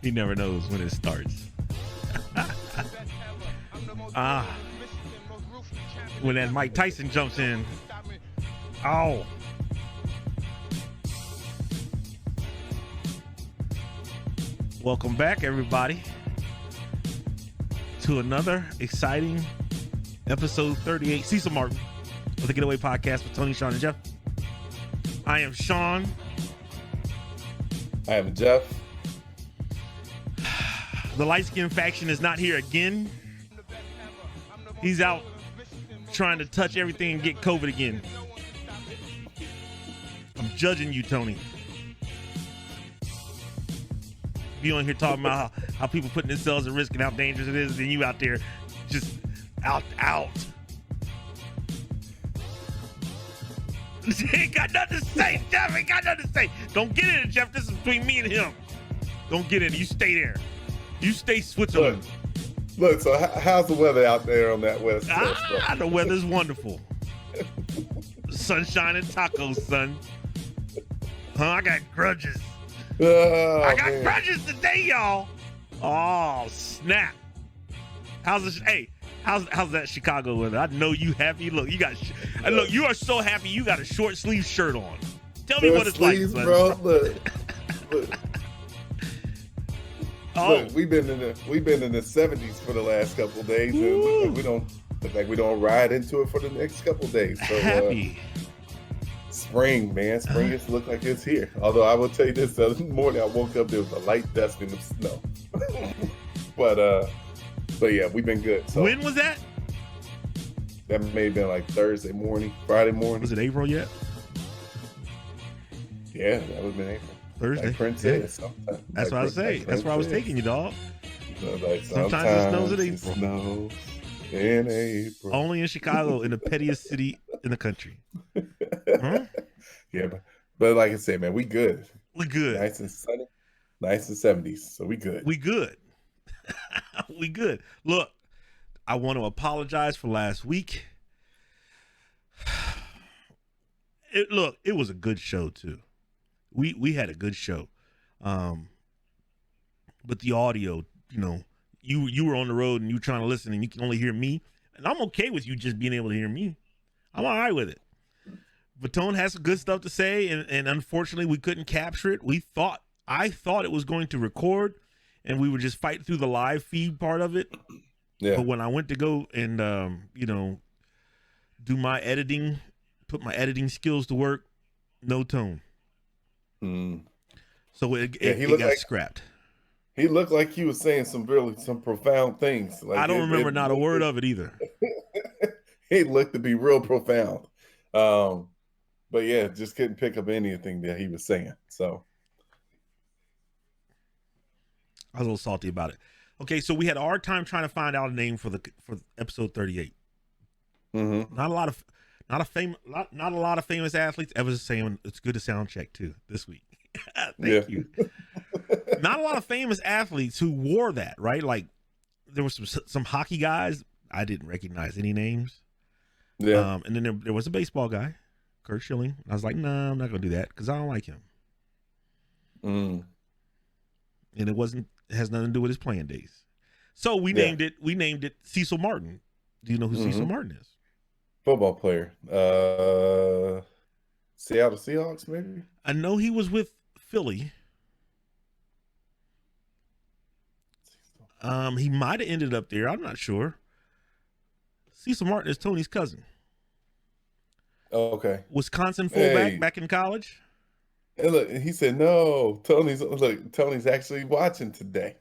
He never knows when it starts. When that Mike Tyson jumps in. Oh. Welcome back, everybody, to another exciting episode 38, Cecil Martin of the Getaway Podcast with Tony, Sean, and Jeff. I am Sean. I am Jeff. The light-skinned faction is not here again. He's out trying to touch everything and get COVID again. I'm judging you, Tony. You on here talking about how people putting themselves at risk and how dangerous it is, and you out there just out. Ain't got nothing to say, Jeff. Ain't got nothing to say. Don't get in it, Jeff. This is between me and him. Don't get in it. You stay there. You stay Switzerland. Look, so how's the weather out there on that west coast? The weather's wonderful. Sunshine and tacos, son. I got grudges. I got grudges today, y'all. Oh, snap. How's this? Hey, how's that Chicago weather? I know you happy. Look, you are so happy you got a short sleeve shirt on. Tell me what it's sleeves, like, son. Bro, look. Look, we've been in the 70s for the last couple of days, and look like we don't ride into it for the next couple of days. So, happy. Spring, man. Spring just look like it's here. Although I will tell you this, the other morning I woke up, there was a light dusting of snow. but yeah, we've been good. So when was that? That may have been like Thursday morning, Friday morning. Was it April yet? Yeah, that would have been April. Thursday. Like Prince says. That's what I was saying. That's where I was taking you, dog. Like sometimes it snows in April. Snows in April. Only in Chicago, in the pettiest city in the country. Huh? Yeah, but like I said, man, we good. We good. Nice and sunny, nice and 70s. So we good. We good. We good. Look, I want to apologize for last week. It was a good show too. We had a good show. But the audio, you were on the road and you were trying to listen and you can only hear me. And I'm okay with you just being able to hear me. I'm all right with it. Vatone has some good stuff to say, and unfortunately we couldn't capture it. I thought it was going to record and we would just fight through the live feed part of it. Yeah. But when I went to go and do my editing, put my editing skills to work, no tone. So it got scrapped. He looked like he was saying some profound things. Like I don't remember not a word of it either. He looked to be real profound. But yeah, just couldn't pick up anything that he was saying. So I was a little salty about it. Okay, so we had a hard time trying to find out a name for episode 38. Mm-hmm. Not a lot of famous athletes. Ever saying it's good to sound check too this week. Thank you. Not a lot of famous athletes who wore that, right? Like there were some hockey guys. I didn't recognize any names. Yeah. And then there was a baseball guy, Kurt Schilling. I was like, no, I'm not gonna do that because I don't like him. And it has nothing to do with his playing days. So we named it Cecil Martin. Do you know who Cecil Martin is? Football player. Seattle Seahawks, maybe? I know he was with Philly. He might have ended up there. I'm not sure. Cecil Martin is Tony's cousin. Oh, okay. Wisconsin fullback back in college. And look, he said, no, Tony's actually watching today.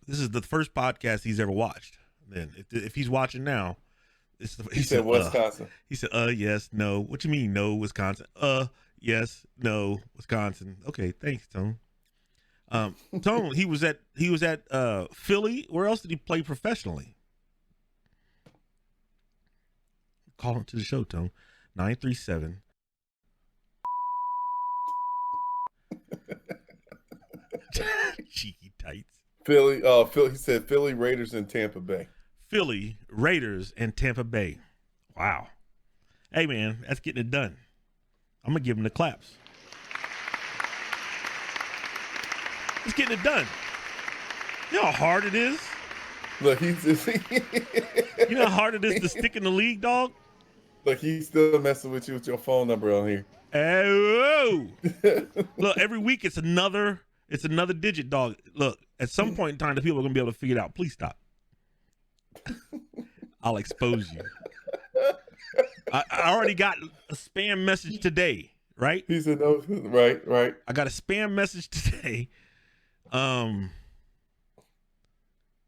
This is the first podcast he's ever watched. Then if he's watching now, he said Wisconsin. He said, yes, no. What you mean, no, Wisconsin? Yes, no, Wisconsin. Okay, thanks, Tone. Tone, he was at Philly. Where else did he play professionally? Call him to the show, Tone. 937. Cheeky tights. Philly. He said Philly, Raiders, and Tampa Bay. Philly, Raiders, and Tampa Bay. Wow. Hey, man, that's getting it done. I'm going to give him the claps. It's getting it done. You know how hard it is? Look, he's just, You know how hard it is to stick in the league, dog? look, he's still messing with you with your phone number on here. Hey, whoa. Look, every week it's another digit, dog. Look, at some point in time, the people are gonna be able to figure it out. Please stop. I'll expose you. I already got a spam message today, right? He said no. Right. I got a spam message today.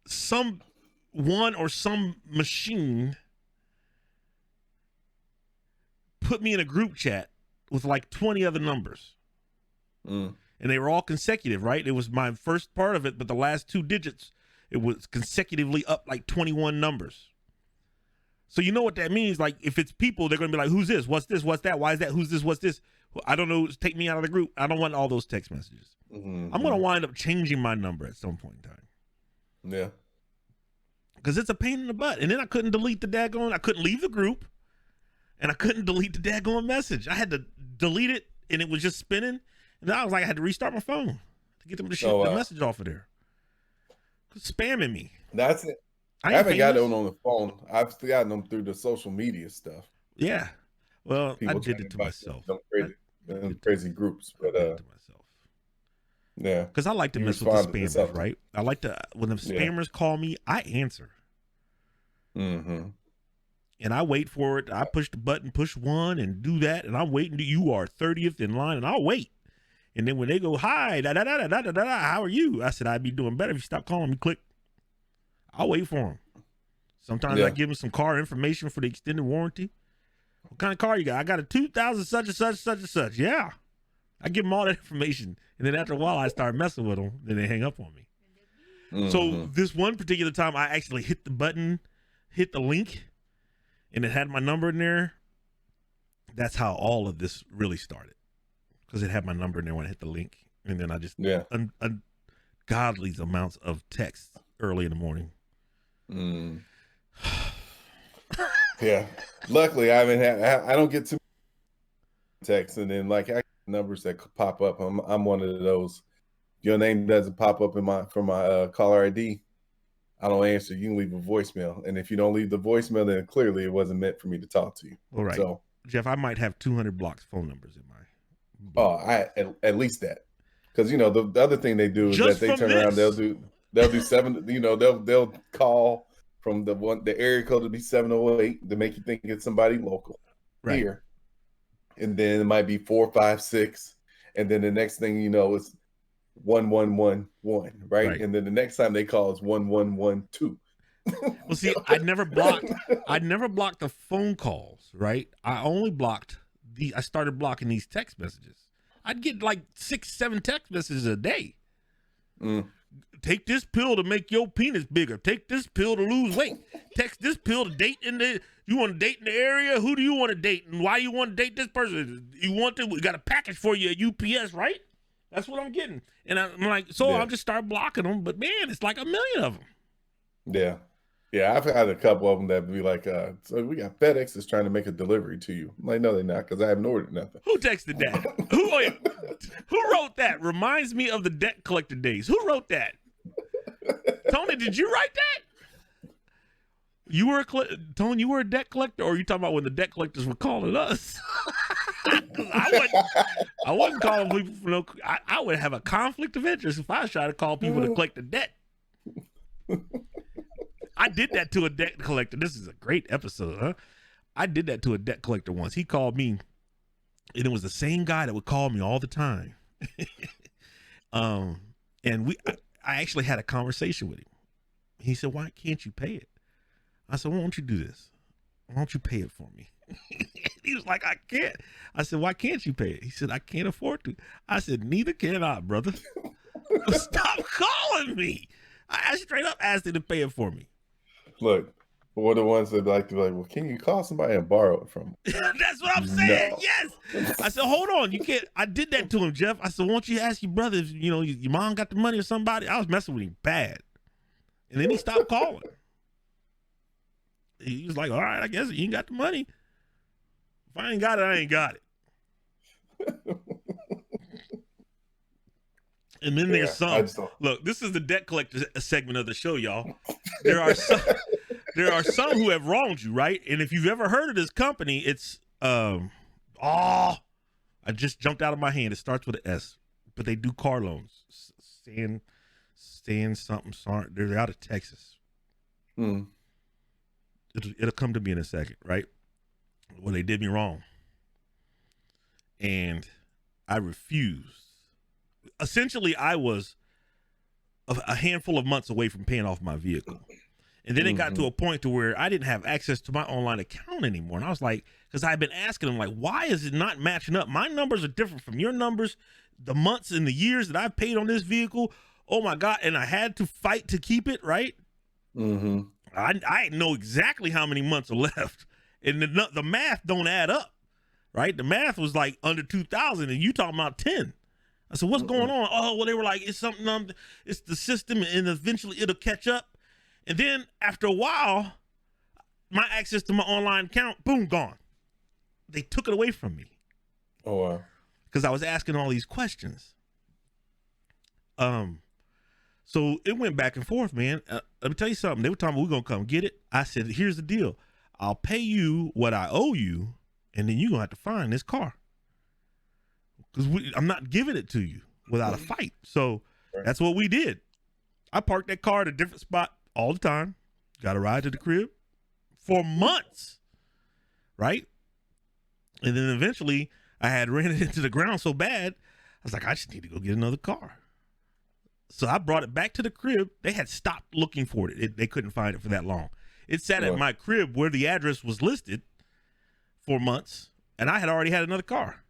Some machine put me in a group chat with like 20 other numbers. And they were all consecutive, right? It was my first part of it, but the last 2 digits, it was consecutively up like 21 numbers. So you know what that means? Like, if it's people, they're going to be like, who's this? What's this? What's that? Why is that? Who's this? What's this? I don't know. Take me out of the group. I don't want all those text messages. I'm going to wind up changing my number at some point in time. Yeah. Because it's a pain in the butt. And then I couldn't delete I couldn't leave the group. And I couldn't delete the daggone message. I had to delete it, and it was just spinning. And I was like, I had to restart my phone to get them to ship the message off of there. Spamming me. That's it. I haven't gotten them on the phone. I've gotten them through the social media stuff. Yeah. Well, people I did it to myself. Crazy groups, but to myself. Yeah. Because I like to mess with the spammers, right? I like to, when the spammers call me, I answer. Mm-hmm. And I wait for it. I push the button, push 1, and do that. And I'm waiting. You are 30th in line, and I'll wait. And then when they go, hi, how are you? I said, I'd be doing better if you stop calling me. Click. I'll wait for them. Sometimes I give them some car information for the extended warranty. What kind of car you got? I got a 2000 such and such, such and such. Yeah. I give them all that information. And then after a while, I start messing with them. Then they hang up on me. Mm-hmm. So this one particular time, I actually hit the button, hit the link, and it had my number in there. That's how all of this really started. Because it had my number in there when I hit the link. And then I just, ungodly amounts of text early in the morning. Yeah. Luckily, I don't get too many texts. And then like numbers that pop up, I'm one of those. Your name doesn't pop up from my caller ID. I don't answer. You can leave a voicemail. And if you don't leave the voicemail, then clearly it wasn't meant for me to talk to you. All right. So, Jeff, I might have 200 blocked phone numbers in my. At least that. Because, the other thing they do is that they turn around, they'll do 7, they'll call from the area code to be 708 to make you think it's somebody local here. And then it might be 456. And then the next thing you know is 1111, right? And then the next time they call is 1112. Well, see, I'd never blocked the phone calls, right? I started blocking these text messages. I'd get like 6-7 text messages a day. Take this pill to make your penis bigger. Take this pill to lose weight. Text this pill to date you want to date in the area? Who do you want to date? And why you want to date this person? We got a package for you at UPS, right? That's what I'm getting. And I'm like, I'll just start blocking them. But man, it's like 1 million of them. Yeah. Yeah, I've had a couple of them that be like, so we got FedEx is trying to make a delivery to you. I'm like, no, they're not, because I haven't ordered nothing. Who texted that? Who wrote that? Reminds me of the debt collector days. Who wrote that? Tony, did you write that? Tony, you were a debt collector, or are you talking about when the debt collectors were calling us? I wasn't calling people for no. I would have a conflict of interest if I was trying to call people to collect the debt. I did that to a debt collector. This is a great episode, huh? I did that to a debt collector once. He called me, and it was the same guy that would call me all the time. And I actually had a conversation with him. He said, "Why can't you pay it?" I said, "Why don't you do this? Why don't you pay it for me?" He was like, "I can't." I said, "Why can't you pay it?" He said, "I can't afford to." I said, "Neither can I, brother." Stop calling me. I straight up asked him to pay it for me. Look, we're the ones that like to be like, well, can you call somebody and borrow it from them? That's what I'm saying. No. Yes. I said, hold on. You can't. I did that to him, Jeff. I said, won't you ask your brother if, your mom got the money or somebody? I was messing with him bad. And then he stopped calling. He was like, all right, I guess you ain't got the money. If I ain't got it, I ain't got it. And then there's some. Look, this is the debt collector segment of the show, y'all. There are some who have wronged you, right? And if you've ever heard of this company, it's I just jumped out of my hand. It starts with an S, but they do car loans. Something. They're out of Texas. It'll come to me in a second, right? Well, they did me wrong, and I refused. Essentially, I was a handful of months away from paying off my vehicle. And then it got to a point to where I didn't have access to my online account anymore. And I was like, because I've been asking them, like, why is it not matching up? My numbers are different from your numbers. The months and the years that I've paid on this vehicle, oh my God. And I had to fight to keep it, right? I know exactly how many months are left. And the math don't add up, right? The math was like under 2,000 and you talking about 10. I said, what's going on? Oh, well, they were like, it's something, it's the system, and eventually it'll catch up. And then after a while, my access to my online account, boom, gone. They took it away from me. Oh, wow. Because I was asking all these questions. So it went back and forth, man. Let me tell you something. They were talking, we're going to come get it. I said, here's the deal. I'll pay you what I owe you, and then you're going to have to find this car. Because I'm not giving it to you without a fight. So that's what we did. I parked that car at a different spot all the time. Got a ride to the crib for months, right? And then eventually I had ran it into the ground so bad, I was like, I just need to go get another car. So I brought it back to the crib. They had stopped looking for it. They couldn't find it for that long. It sat at my crib where the address was listed for months, and I had already had another car.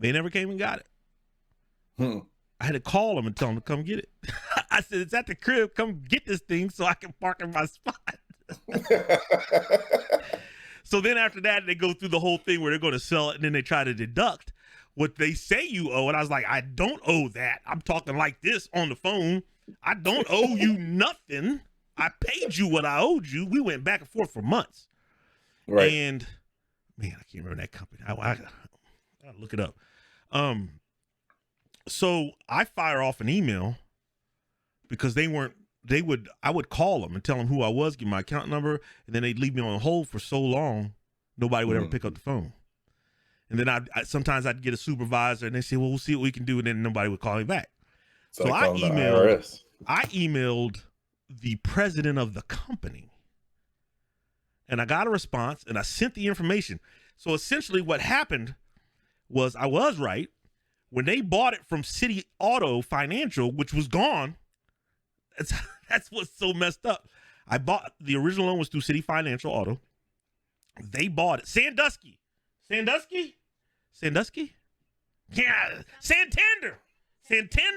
They never came and got it. I had to call them and tell them to come get it. I said, it's at the crib. Come get this thing so I can park in my spot. So then after that, they go through the whole thing where they're going to sell it, and then they try to deduct what they say you owe. And I was like, I don't owe that. I'm talking like this on the phone. I don't owe you nothing. I paid you what I owed you. We went back and forth for months. Right. And, man, I can't remember that company. I gotta look it up. So I fire off an email because I would call them and tell them who I was, give my account number, and then they'd leave me on hold for so long, nobody would ever pick up the phone. And then sometimes I'd get a supervisor and they say, well, we'll see what we can do. And then nobody would call me back. So I emailed the president of the company, and I got a response, and I sent the information. So essentially what happened was I was right. When they bought it from City Auto Financial, which was gone, that's what's so messed up. The original loan was through City Financial Auto. They bought it. Sandusky? Yeah, Santander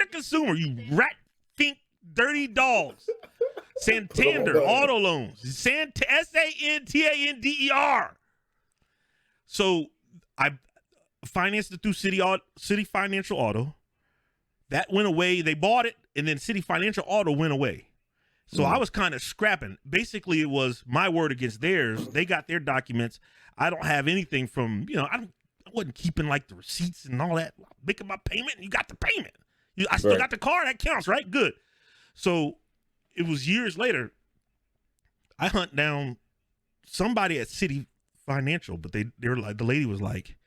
Consumer, you rat fink dirty dogs. Santander Auto Loans. Santander. So I financed it through City Financial Auto. That went away. They bought it, and then City Financial Auto went away. So I was kind of scrapping. Basically, it was my word against theirs. They got their documents. I don't have anything from, I wasn't keeping like the receipts and all that. Making my payment, and you got the payment. I still got the car. That counts, right? Good. So it was years later. I hunt down somebody at City Financial, but they were like, the lady was like,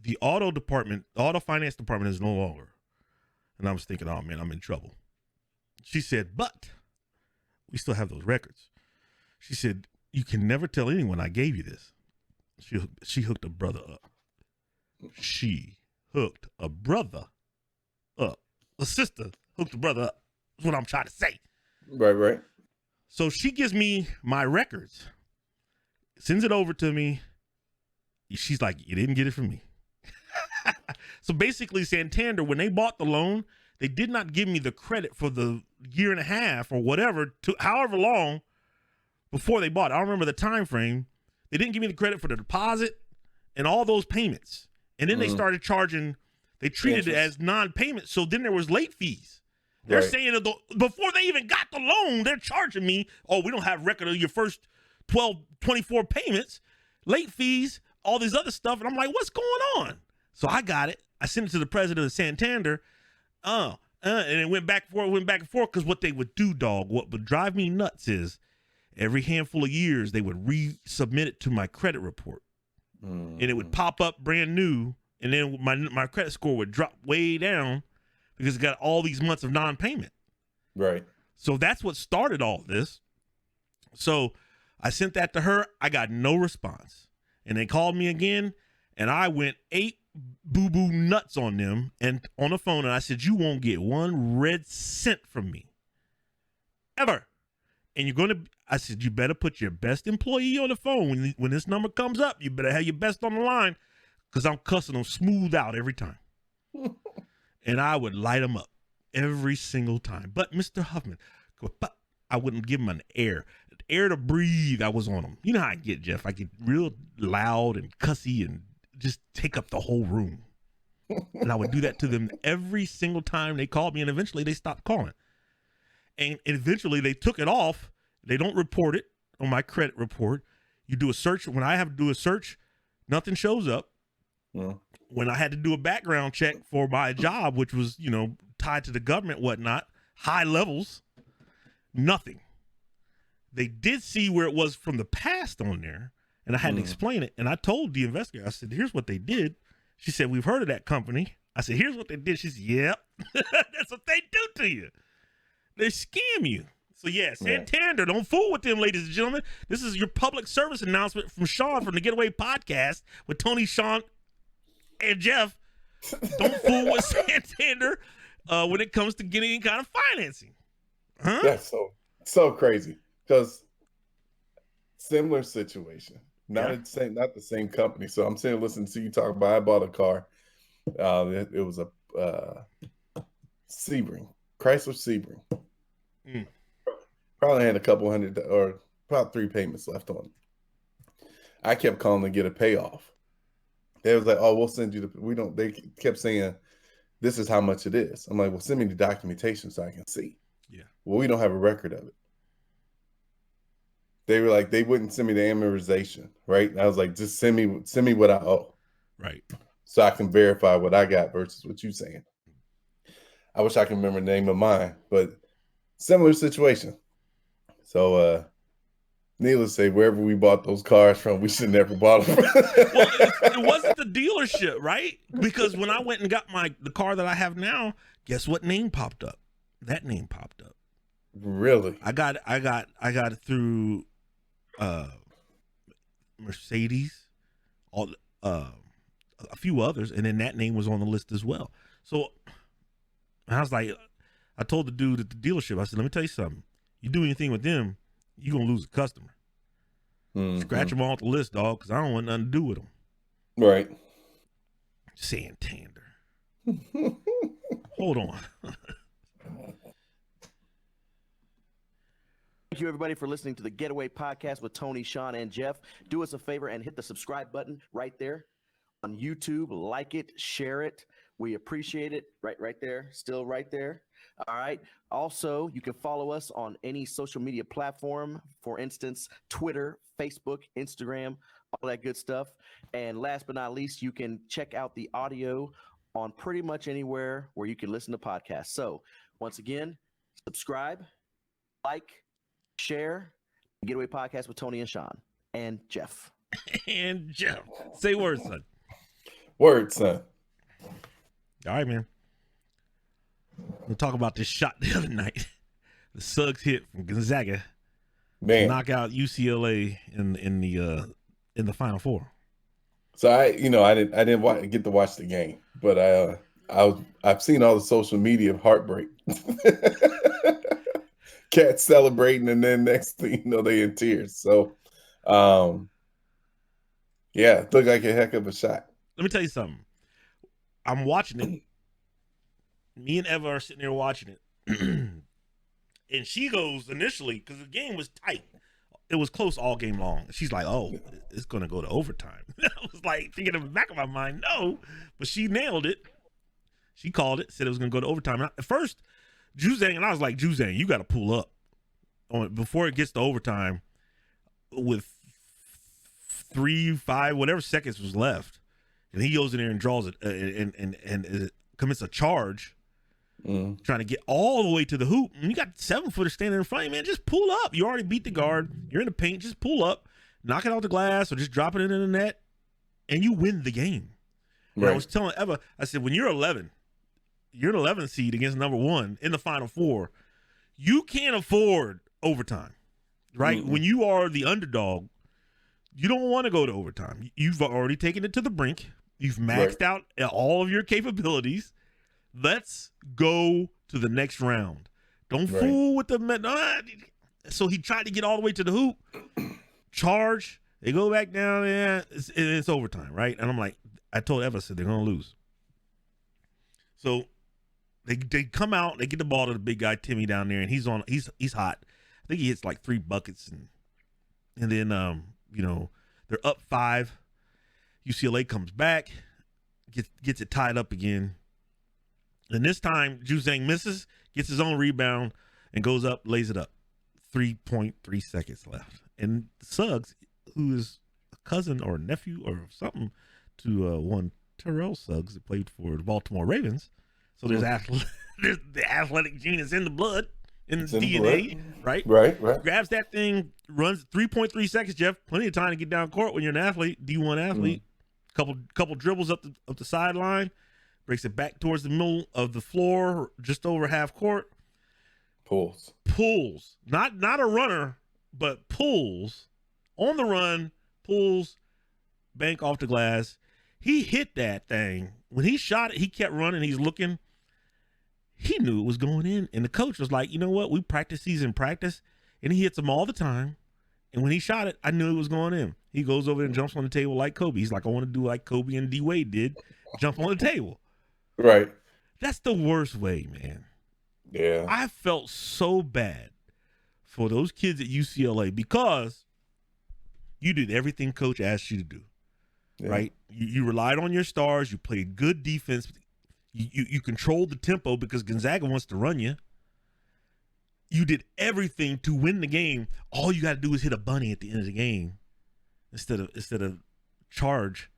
the auto finance department is no longer. And I was thinking, oh man, I'm in trouble. She said, but we still have those records. She said, you can never tell anyone I gave you this. She hooked a brother up. She hooked a brother up. A sister hooked a brother up. That's what I'm trying to say. Right. So she gives me my records, sends it over to me. She's like, you didn't get it from me. So basically, Santander, when they bought the loan, they did not give me the credit for the year and a half or whatever, to however long before they bought it. I don't remember the time frame. They didn't give me the credit for the deposit and all those payments. And then they started charging, they treated it as non-payment. So then there was late fees. They're saying that before they even got the loan, they're charging me, oh, we don't have record of your first 12, 24 payments, late fees, all this other stuff. And I'm like, what's going on? So I got it. I sent it to the president of Santander. And it went back and forth, because what they would do, dog, what would drive me nuts is every handful of years they would resubmit it to my credit report. And it would pop up brand new, and then my credit score would drop way down because it got all these months of non-payment. Right. So that's what started all this. So I sent that to her. I got no response. And they called me again, and I went 8 boo-boo nuts on them and on the phone, and I said, you won't get 1 red cent from me. Ever. And I said, you better put your best employee on the phone. When this number comes up, you better have your best on the line, because I'm cussing them smooth out every time. And I would light them up every single time. But Mr. Huffman, I wouldn't give him an air to breathe. I was on him. You know how I get, Jeff. I get real loud and cussy and just take up the whole room. And I would do that to them every single time they called me, and eventually they stopped calling. And eventually they took it off. They don't report it on my credit report. You do a search. When I have to do a search, nothing shows up. Yeah. When I had to do a background check for my job, which was, tied to the government, whatnot, high levels, nothing. They did see where it was from the past on there, and I had to explain it. And I told the investigator, I said, here's what they did. She said, we've heard of that company. I said, here's what they did. She said, yep, that's what they do to you. They scam you. So, Santander, don't fool with them, ladies and gentlemen. This is your public service announcement from Sean from the Getaway Podcast with Tony, Sean, and Jeff. Don't fool with Santander when it comes to getting any kind of financing. Huh? That's so crazy, because similar situation. Not the same company. So I'm saying, listen to you talk about, I bought a car. It was a Sebring, Chrysler Sebring. Probably had a couple hundred, or about 3 payments left on it. I kept calling to get a payoff. They was like, oh, we'll send you they kept saying, this is how much it is. I'm like, well, send me the documentation so I can see. Yeah. Well, we don't have a record of it. They were like, they wouldn't send me the amortization, right? And I was like, just send me what I owe. Right. So I can verify what I got versus what you're saying. I wish I could remember the name of mine, but similar situation. So, needless to say, wherever we bought those cars from, we should never bought them. Well, it wasn't the dealership, right? Because when I went and got the car that I have now, guess what name popped up? That name popped up. Really? I got it through Mercedes, a few others, and then that name was on the list as well. So I was like, I told the dude at the dealership, I said, let me tell you something. You do anything with them, you're going to lose a customer. Scratch them off the list, dog, because I don't want nothing to do with them. Right. Santander. Hold on. Thank you, everybody, for listening to the Getaway Podcast with Tony, Sean, and Jeff. Do us a favor and hit the subscribe button right there on YouTube. Like it, share it. We appreciate it. Right there. Still right there. All right. Also, you can follow us on any social media platform, for instance, Twitter, Facebook, Instagram, all that good stuff. And last but not least, you can check out the audio on pretty much anywhere where you can listen to podcasts. So once again, subscribe, like, share, Getaway Podcast with Tony and Sean and Jeff. And Jeff. Say word, son. Word, son. All right, man. We'll talk about this shot the other night. The Suggs hit from Gonzaga. Man. Knock out UCLA in the Final Four. So I didn't get to watch the game, but I've seen all the social media of heartbreak. Cats celebrating, and then next thing you know, they in tears. So, it looked like a heck of a shot. Let me tell you something. I'm watching it. Me and Eva are sitting there watching it. And she goes initially, because the game was tight. It was close all game long. She's like, oh, it's going to go to overtime. I was like, thinking in the back of my mind, no. But she nailed it. She called it, said it was going to go to overtime. And at first, Juzang, and I was like, Juzang, you got to pull up before it gets to overtime with 3, 5, whatever seconds was left. and he goes in there and draws it and commits a charge, trying to get all the way to the hoop. And you got 7-footer standing in front of you, man. Just pull up. You already beat the guard. You're in the paint. Just pull up, knock it out the glass, or just drop it in the net, and you win the game. Right. I was telling Eva, I said, when you're 11, you're an 11 seed against number 1 in the Final Four. You can't afford overtime, right? When you are the underdog, you don't want to go to overtime. You've already taken it to the brink. You've maxed out all of your capabilities. Let's go to the next round. Don't fool with the so he tried to get all the way to the hoop. Charge. They go back down there. It's overtime, right? And I'm like, I told Eva, I said, they're going to lose. So they come out. They get the ball to the big guy, Timmy, down there, and he's hot. I think he hits like 3 buckets. And then, they're up 5. UCLA comes back, gets it tied up again. And this time, Juzang misses, gets his own rebound, and goes up, lays it up. 3.3 seconds left. And Suggs, who is a cousin or a nephew or something to one Terrell Suggs that played for the Baltimore Ravens. So there's the athletic gene is in the blood, in the DNA, right? Right. Grabs that thing, runs 3.3 seconds, Jeff. Plenty of time to get down court when you're an athlete, D1 athlete. Couple dribbles up the sideline, breaks it back towards the middle of the floor, just over half court. Pulls. Not a runner, but pulls. On the run, pulls, bank off the glass. He hit that thing. When he shot it, he kept running. He's looking. He knew it was going in. And the coach was like, you know what? We practice these in practice. And he hits them all the time. And when he shot it, I knew it was going in. He goes over and jumps on the table like Kobe. He's like, I want to do like Kobe and D. Wade did. Jump on the table. Right. That's the worst way, man. Yeah. I felt so bad for those kids at UCLA because you did everything coach asked you to do. Yeah. Right? You relied on your stars. You played good defense. You controlled the tempo because Gonzaga wants to run you. You did everything to win the game. All you got to do is hit a bunny at the end of the game instead of charge,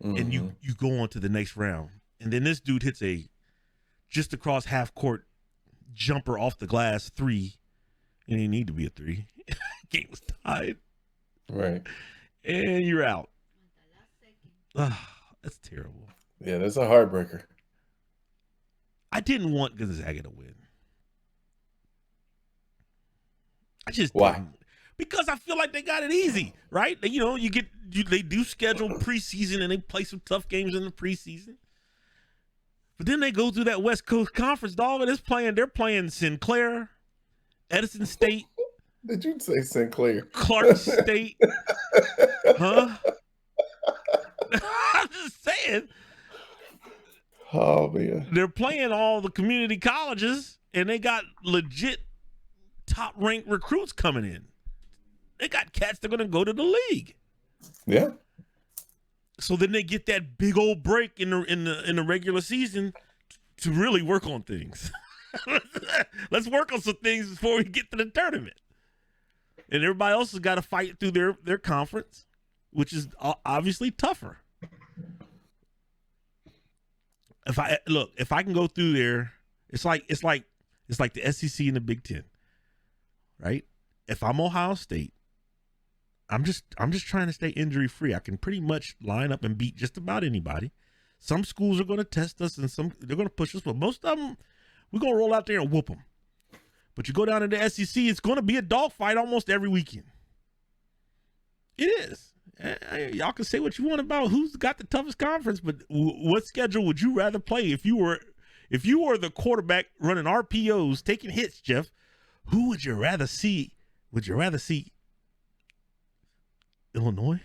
and you go on to the next round. And then this dude hits a just across half court jumper off the glass 3, and it didn't need to be a 3. Game was tied. Right. And you're out. That's terrible. Yeah, that's a heartbreaker. I didn't want Gonzaga to win. I just Why? didn't. Because I feel like they got it easy, right? They do schedule preseason and they play some tough games in the preseason. But then they go through that West Coast Conference, dog, and they're playing Sinclair, Edison State. Did you say Sinclair? Clark State. Huh? I'm just saying. Oh, man. They're playing all the community colleges, and they got legit top-ranked recruits coming in. They got cats that are going to go to the league. Yeah. So then they get that big old break in the regular season to really work on things. Let's work on some things before we get to the tournament. And everybody else has got to fight through their conference, which is obviously tougher. If I can go through there, it's like the SEC and the Big Ten, right? If I'm Ohio State, I'm just trying to stay injury free. I can pretty much line up and beat just about anybody. Some schools are going to test us, and some they're going to push us, but most of them we're going to roll out there and whoop them. But you go down to the SEC, it's going to be a dogfight almost every weekend. It is. Y'all can say what you want about who's got the toughest conference, but what schedule would you rather play if you were the quarterback running RPOs, taking hits, Jeff? Who would you rather see? Would you rather see Illinois?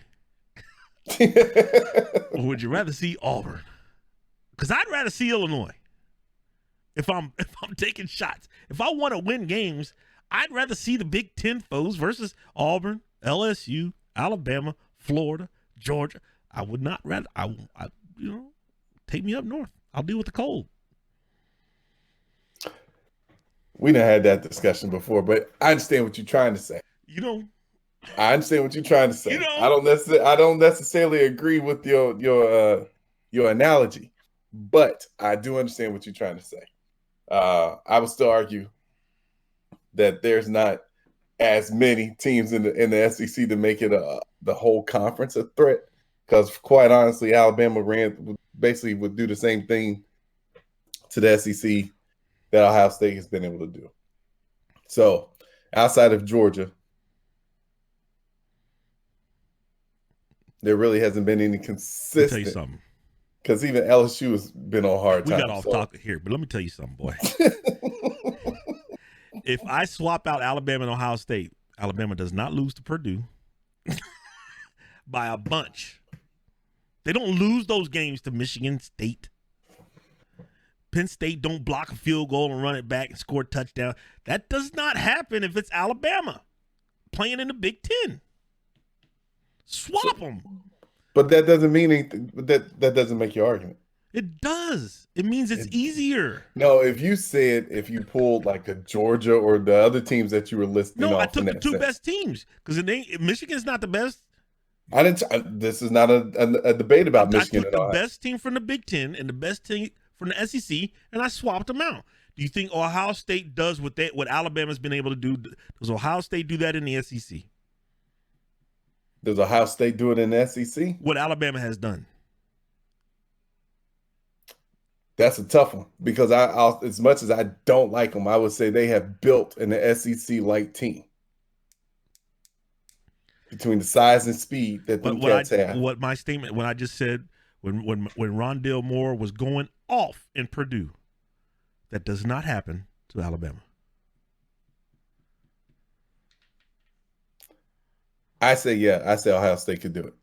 Or would you rather see Auburn? Because I'd rather see Illinois. If I'm taking shots. If I want to win games, I'd rather see the Big Ten foes versus Auburn, LSU, Alabama, Florida, Georgia. I would not rather. I take me up north. I'll deal with the cold. We done had that discussion before, but I understand what you're trying to say. I understand what you're trying to say. I don't necessarily agree with your your analogy, but I do understand what you're trying to say. I would still argue that there's not as many teams in the SEC to make it the whole conference a threat. Because quite honestly, Alabama would do the same thing to the SEC that Ohio State has been able to do. So outside of Georgia, there really hasn't been any consistent. Let me tell you something. Because even LSU has been on hard times. We got off topic here, but let me tell you something, boy. If I swap out Alabama and Ohio State, Alabama does not lose to Purdue by a bunch. They don't lose those games to Michigan State. Penn State don't block a field goal and run it back and score a touchdown. That does not happen if it's Alabama playing in the Big Ten. Swap them. But that doesn't mean anything. That doesn't make your argument. It does. It means it's easier. No, if you pulled like a Georgia or the other teams that you were listing. No, I took the two best teams because Michigan's not the best. This is not a debate about Michigan. I took the best team from the Big Ten and the best team from the SEC, and I swapped them out. Do you think Ohio State does what Alabama's been able to do? Does Ohio State do that in the SEC? Does Ohio State do it in the SEC? What Alabama has done. That's a tough one because as much as I don't like them, I would say they have built an SEC-like team between the size and speed that the Cats have. What my statement when I just said when Rondale Moore was going off in Purdue, that does not happen to Alabama. I say Ohio State could do it.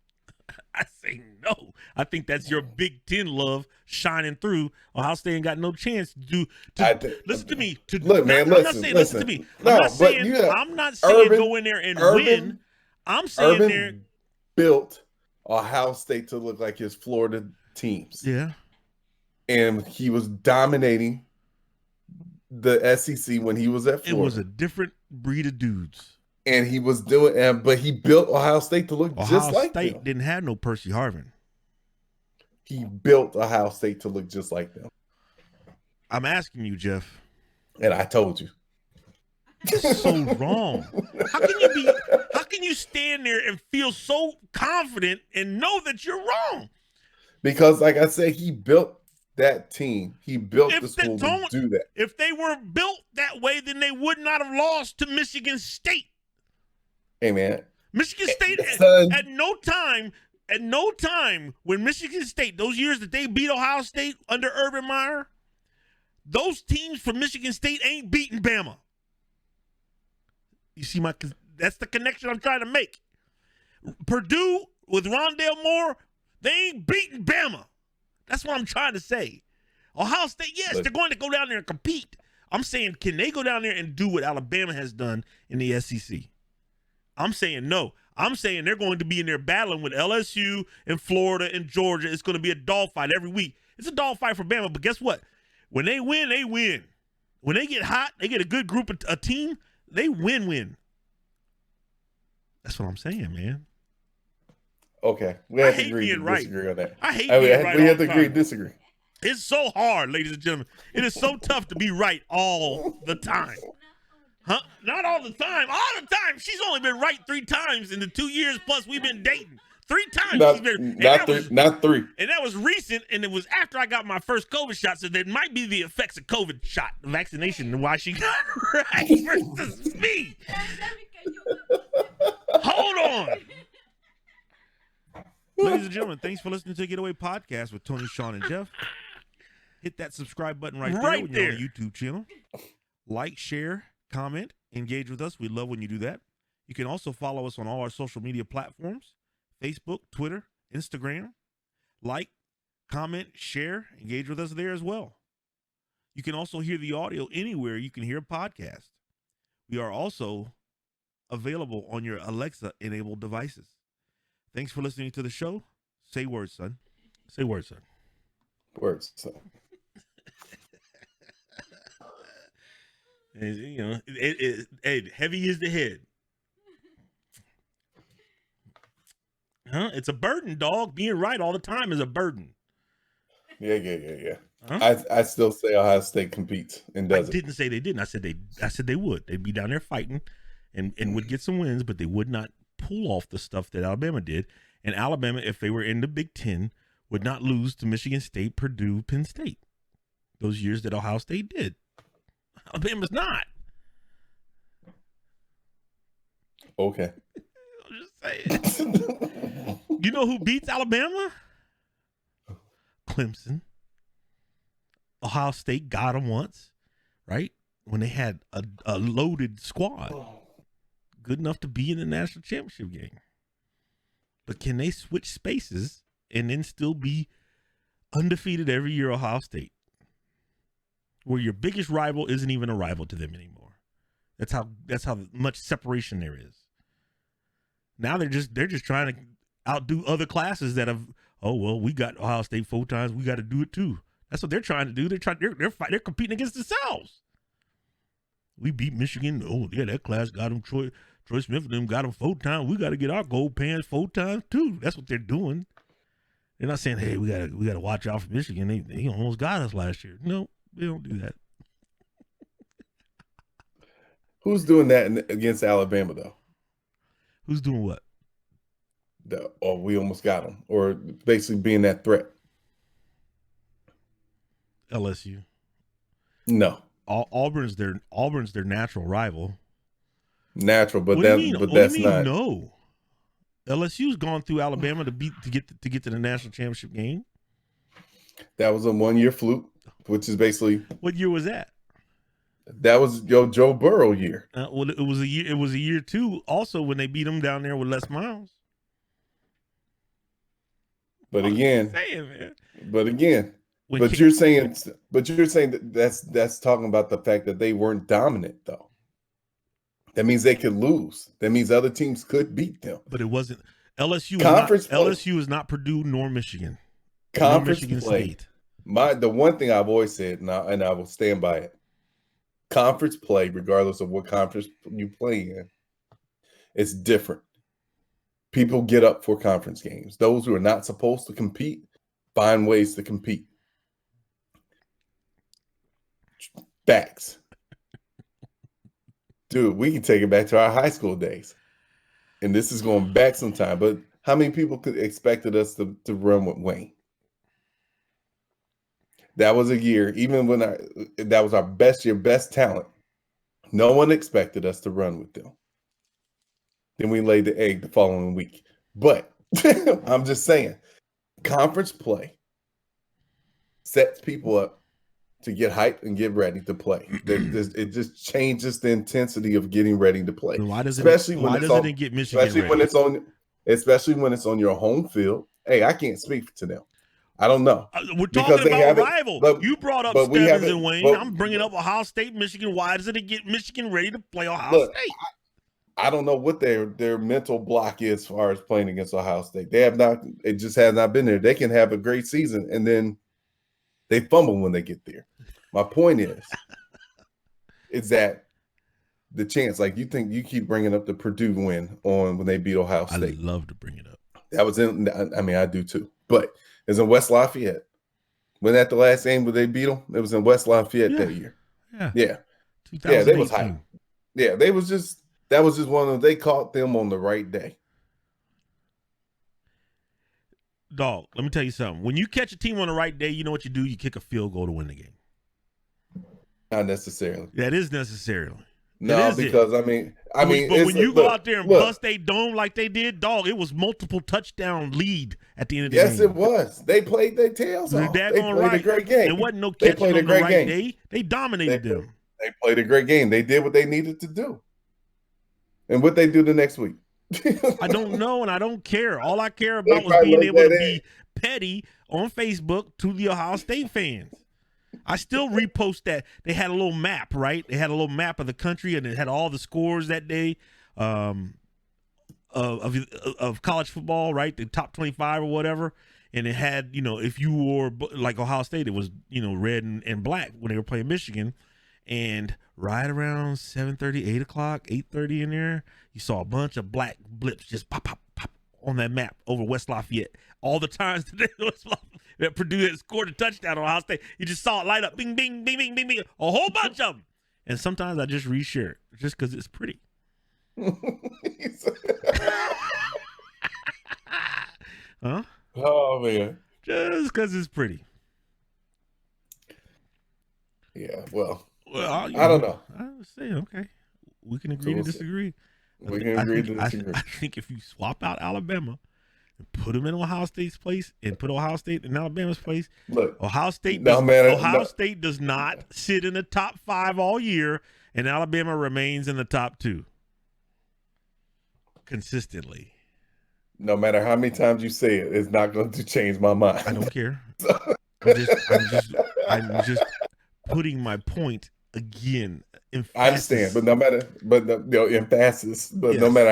I say no. I think that's your Big Ten love shining through. Ohio State ain't got no chance to listen to me. Listen to me. I'm not saying go in there and win. I'm saying built Ohio State to look like his Florida teams. Yeah. And he was dominating the SEC when he was at Florida. It was a different breed of dudes. And he was doing, but he built Ohio State to look just like them. Ohio State didn't have no Percy Harvin. He built Ohio State to look just like them. I'm asking you, Jeff. And I told you. That's so wrong. How can you stand there and feel so confident and know that you're wrong? Because, like I said, he built that team. He built the school to do that. If they were built that way, then they would not have lost to Michigan State. Hey, man. Michigan State at no time when Michigan State, those years that they beat Ohio State under Urban Meyer, those teams from Michigan State ain't beating Bama. You see that's the connection I'm trying to make. Purdue with Rondale Moore, they ain't beating Bama. That's what I'm trying to say. Ohio State, yes, they're going to go down there and compete. I'm saying, can they go down there and do what Alabama has done in the SEC? I'm saying no. I'm saying they're going to be in there battling with LSU and Florida and Georgia. It's going to be a dogfight every week. It's a dogfight for Bama, but guess what? When they win, they win. When they get hot, they get a good group of a team, they win. That's what I'm saying, man. Okay. We have to agree to disagree on that. I hate being right. We have to agree to disagree. It's so hard, ladies and gentlemen. It is so tough to be right all the time. Huh? Not all the time. All the time. She's only been right 3 times in the 2 years plus we've been dating. 3 times. Not three. And that was recent, and it was after I got my first COVID shot, so that might be the effects of COVID shot, the vaccination, and why she got right versus me. Hold on. Ladies and gentlemen, thanks for listening to Getaway Podcast with Tony, Sean, and Jeff. Hit that subscribe button right there when you're on the YouTube channel. Like, share, comment, engage with us. We love when you do that. You can also follow us on all our social media platforms, Facebook, Twitter, Instagram. Like, comment, share, engage with us there as well. You can also hear the audio anywhere you can hear a podcast. We are also available on your Alexa-enabled devices. Thanks for listening to the show. Say words, son. Say words, son. Words, son. And, you know, heavy is the head. Huh? It's a burden, dog. Being right all the time is a burden. Yeah. Huh? I still say Ohio State competes and does I didn't say they didn't. I said they would. They'd be down there fighting and would get some wins, but they would not pull off the stuff that Alabama did. And Alabama, if they were in the Big Ten, would not lose to Michigan State, Purdue, Penn State. Those years that Ohio State did. Alabama's not. Okay. I'm just saying. You know who beats Alabama? Clemson. Ohio State got them once, right? When they had a loaded squad. Good enough to be in the national championship game. But can they switch spaces and then still be undefeated every year, Ohio State? Where your biggest rival isn't even a rival to them anymore. That's how much separation there is. Now they're just trying to outdo other classes that have, oh well, we got Ohio State 4 times, we got to do it too. That's what they're trying to do. They're competing against themselves. We beat Michigan. Oh yeah, that class got them. Troy Smith and them got them 4 times. We got to get our gold pants 4 times too. That's what they're doing. They're not saying, hey, we gotta watch out for Michigan. They almost got us last year. No, they don't do that. Who's doing that against Alabama though? Who's doing what? We almost got them, or basically being that threat. LSU. No. Auburn's their natural rival. Natural, but what that's do you mean, not. No. LSU's gone through Alabama to get to the national championship game. That was a 1-year fluke, which is basically. What year was that? That was Joe Burrow year. Well, it was a year. It was a year too. Also, when they beat them down there with Les Miles. But again, But you're saying that's talking about the fact that they weren't dominant though. That means they could lose. That means other teams could beat them. But it wasn't LSU. LSU is not Purdue nor Michigan. Conference nor Michigan play. State. The one thing I've always said, and I will stand by it. Conference play, regardless of what conference you play in, it's different. People get up for conference games. Those who are not supposed to compete find ways to compete. Facts. Dude, we can take it back to our high school days. And this is going back some time. But how many people expected us to run with Wayne? That was a year, even when that was our best year, best talent. No one expected us to run with them. Then we laid the egg the following week. But I'm just saying, conference play sets people up to get hyped and get ready to play. It just changes the intensity of getting ready to play. Why doesn't it get Michigan ready? Especially when it's on your home field. Hey, I can't speak to them. I don't know. We're talking about rival. You brought up Stebbins and Wayne. I'm bringing up Ohio State, Michigan. Why doesn't it get Michigan ready to play Ohio State? I don't know what their mental block is as far as playing against Ohio State. They have not. It just has not been there. They can have a great season and then they fumble when they get there. My point is that the chance, like you keep bringing up the Purdue win when they beat Ohio State. I love to bring it up. That was in. I mean, I do too. But it's in West Lafayette. Wasn't that the last game where they beat them? It was in West Lafayette that year. Yeah. They was hype. Yeah, that was just one of them. They caught them on the right day. Dog, let me tell you something. When you catch a team on the right day, you know what you do? You kick a field goal to win the game. Not necessarily. That is necessarily. No, because I mean, but when you go out there and bust a dome like they did, dog, it was multiple touchdown lead at the end of the game. Yes, it was. They played their tails off. They played a great game. There wasn't no catching on the right day. They dominated them. They played a great game. They did what they needed to do. And what they do the next week. I don't know, and I don't care. All I care about was being able to be petty on Facebook to the Ohio State fans. I still repost that. They had a little map, right? They had a little map of the country, and it had all the scores that day of college football, right? The top 25 or whatever. And it had, if you wore like Ohio State, it was, red and black when they were playing Michigan. And right around 7:30, 8 o'clock, 8:30 in there, you saw a bunch of black blips just pop, pop, pop on that map over West Lafayette. All the times that Purdue had scored a touchdown on Ohio State, you just saw it light up, bing, bing, bing, bing, bing, bing, a whole bunch of them. And sometimes I just reshare it just because it's pretty. Huh? Oh man! Just because it's pretty. Yeah. Well, I don't know. I was saying, okay, we can agree to disagree. We can agree to disagree. I think if you swap out Alabama and put them in Ohio State's place and put Ohio State in Alabama's place, look, Ohio State does not sit in the top 5 all year, and Alabama remains in the top 2 consistently. No matter how many times you say it, it's not going to change my mind. I don't care. I'm just putting my point again. Emphasis. I understand, but no matter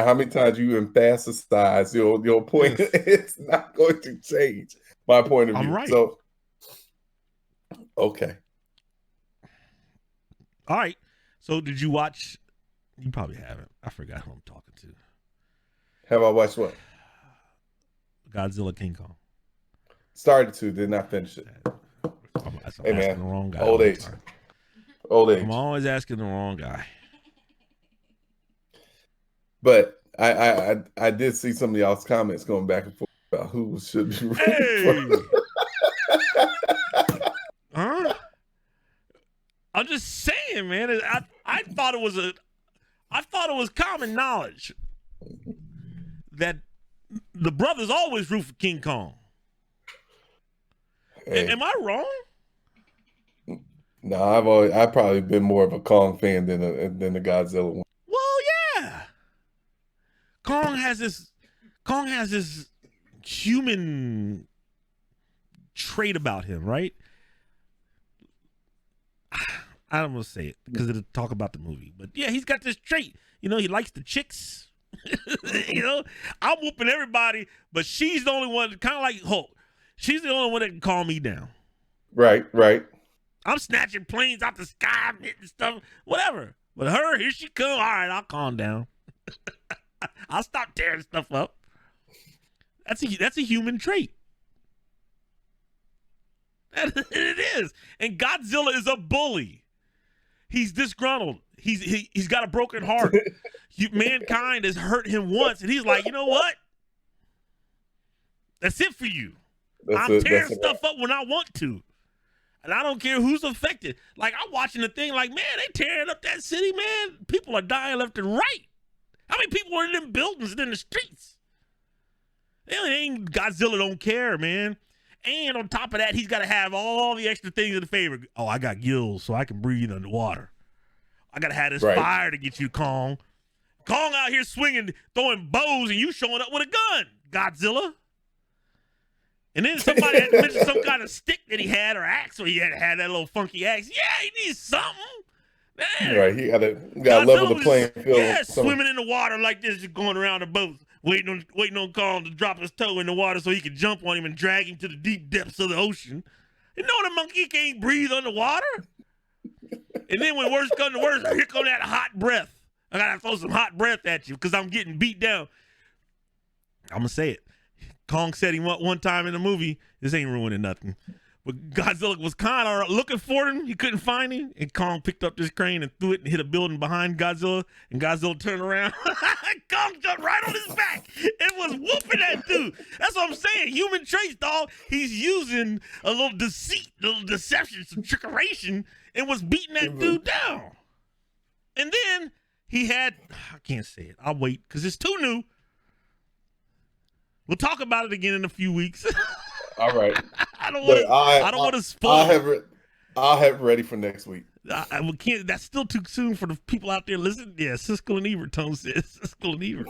how many times you emphasize your point, it's not going to change my point of view. I'm right. So, okay. All right. So, did you watch? You probably haven't. I forgot who I'm talking to. Have I watched what? Godzilla King Kong. Started to, did not finish it. Hey man, the wrong guy. Old age. I'm always asking the wrong guy. But I did see some of y'all's comments going back and forth about who should be ready. Huh? I'm just saying, man. I thought it was common knowledge that the brothers always root for King Kong. Hey. Am I wrong? No, I've probably been more of a Kong fan than the Godzilla one. Well, yeah. Kong has this human trait about him, right? I don't want to say it because it'll talk about the movie, but yeah, he's got this trait. You know, he likes the chicks. You know, I'm whooping everybody, but she's the only one, kind of like Hulk. She's the only one that can calm me down. Right. I'm snatching planes out the sky, I'm hitting stuff, whatever. But her, here she come. All right, I'll calm down. I'll stop tearing stuff up. That's a human trait. It is. And Godzilla is a bully. He's disgruntled. He's got a broken heart. Mankind has hurt him once, and he's like, you know what? That's it for you. I'm tearing stuff up when I want to. And I don't care who's affected. Like, I'm watching the thing like, man, they tearing up that city, man. People are dying left and right. How many people are in them buildings and in the streets? Godzilla don't care, man. And on top of that, he's got to have all the extra things in the favor. Oh, I got gills so I can breathe underwater. I got to have this fire to get you, Kong. Kong out here swinging, throwing bows, and you showing up with a gun, Godzilla. And then somebody had to mention some kind of stick that he had or axe, or he had to have that little funky axe. Yeah, he needs something. Man. Right, he got to level the playing field. Yeah, swimming in the water like this, just going around the boat, waiting on Kong to drop his toe in the water so he can jump on him and drag him to the deep depths of the ocean. You know the monkey can't breathe underwater? And then when worse comes to worse, here come that hot breath. I got to throw some hot breath at you because I'm getting beat down. I'm going to say it. Kong said he went one time in the movie. This ain't ruining nothing. But Godzilla was kind of looking for him. He couldn't find him. And Kong picked up this crane and threw it and hit a building behind Godzilla. And Godzilla turned around. Kong jumped right on his back and was whooping that dude. That's what I'm saying. Human traits, dog. He's using a little deceit, a little deception, some trickeration, and was beating that dude down. And then he had, I can't say it. I'll wait because it's too new. We'll talk about it again in a few weeks. All right. I don't want to spoil. I'll have it ready for next week. I can't. That's still too soon for the people out there listening. Yeah, Siskel and Ebert. Tone says Siskel and Ebert.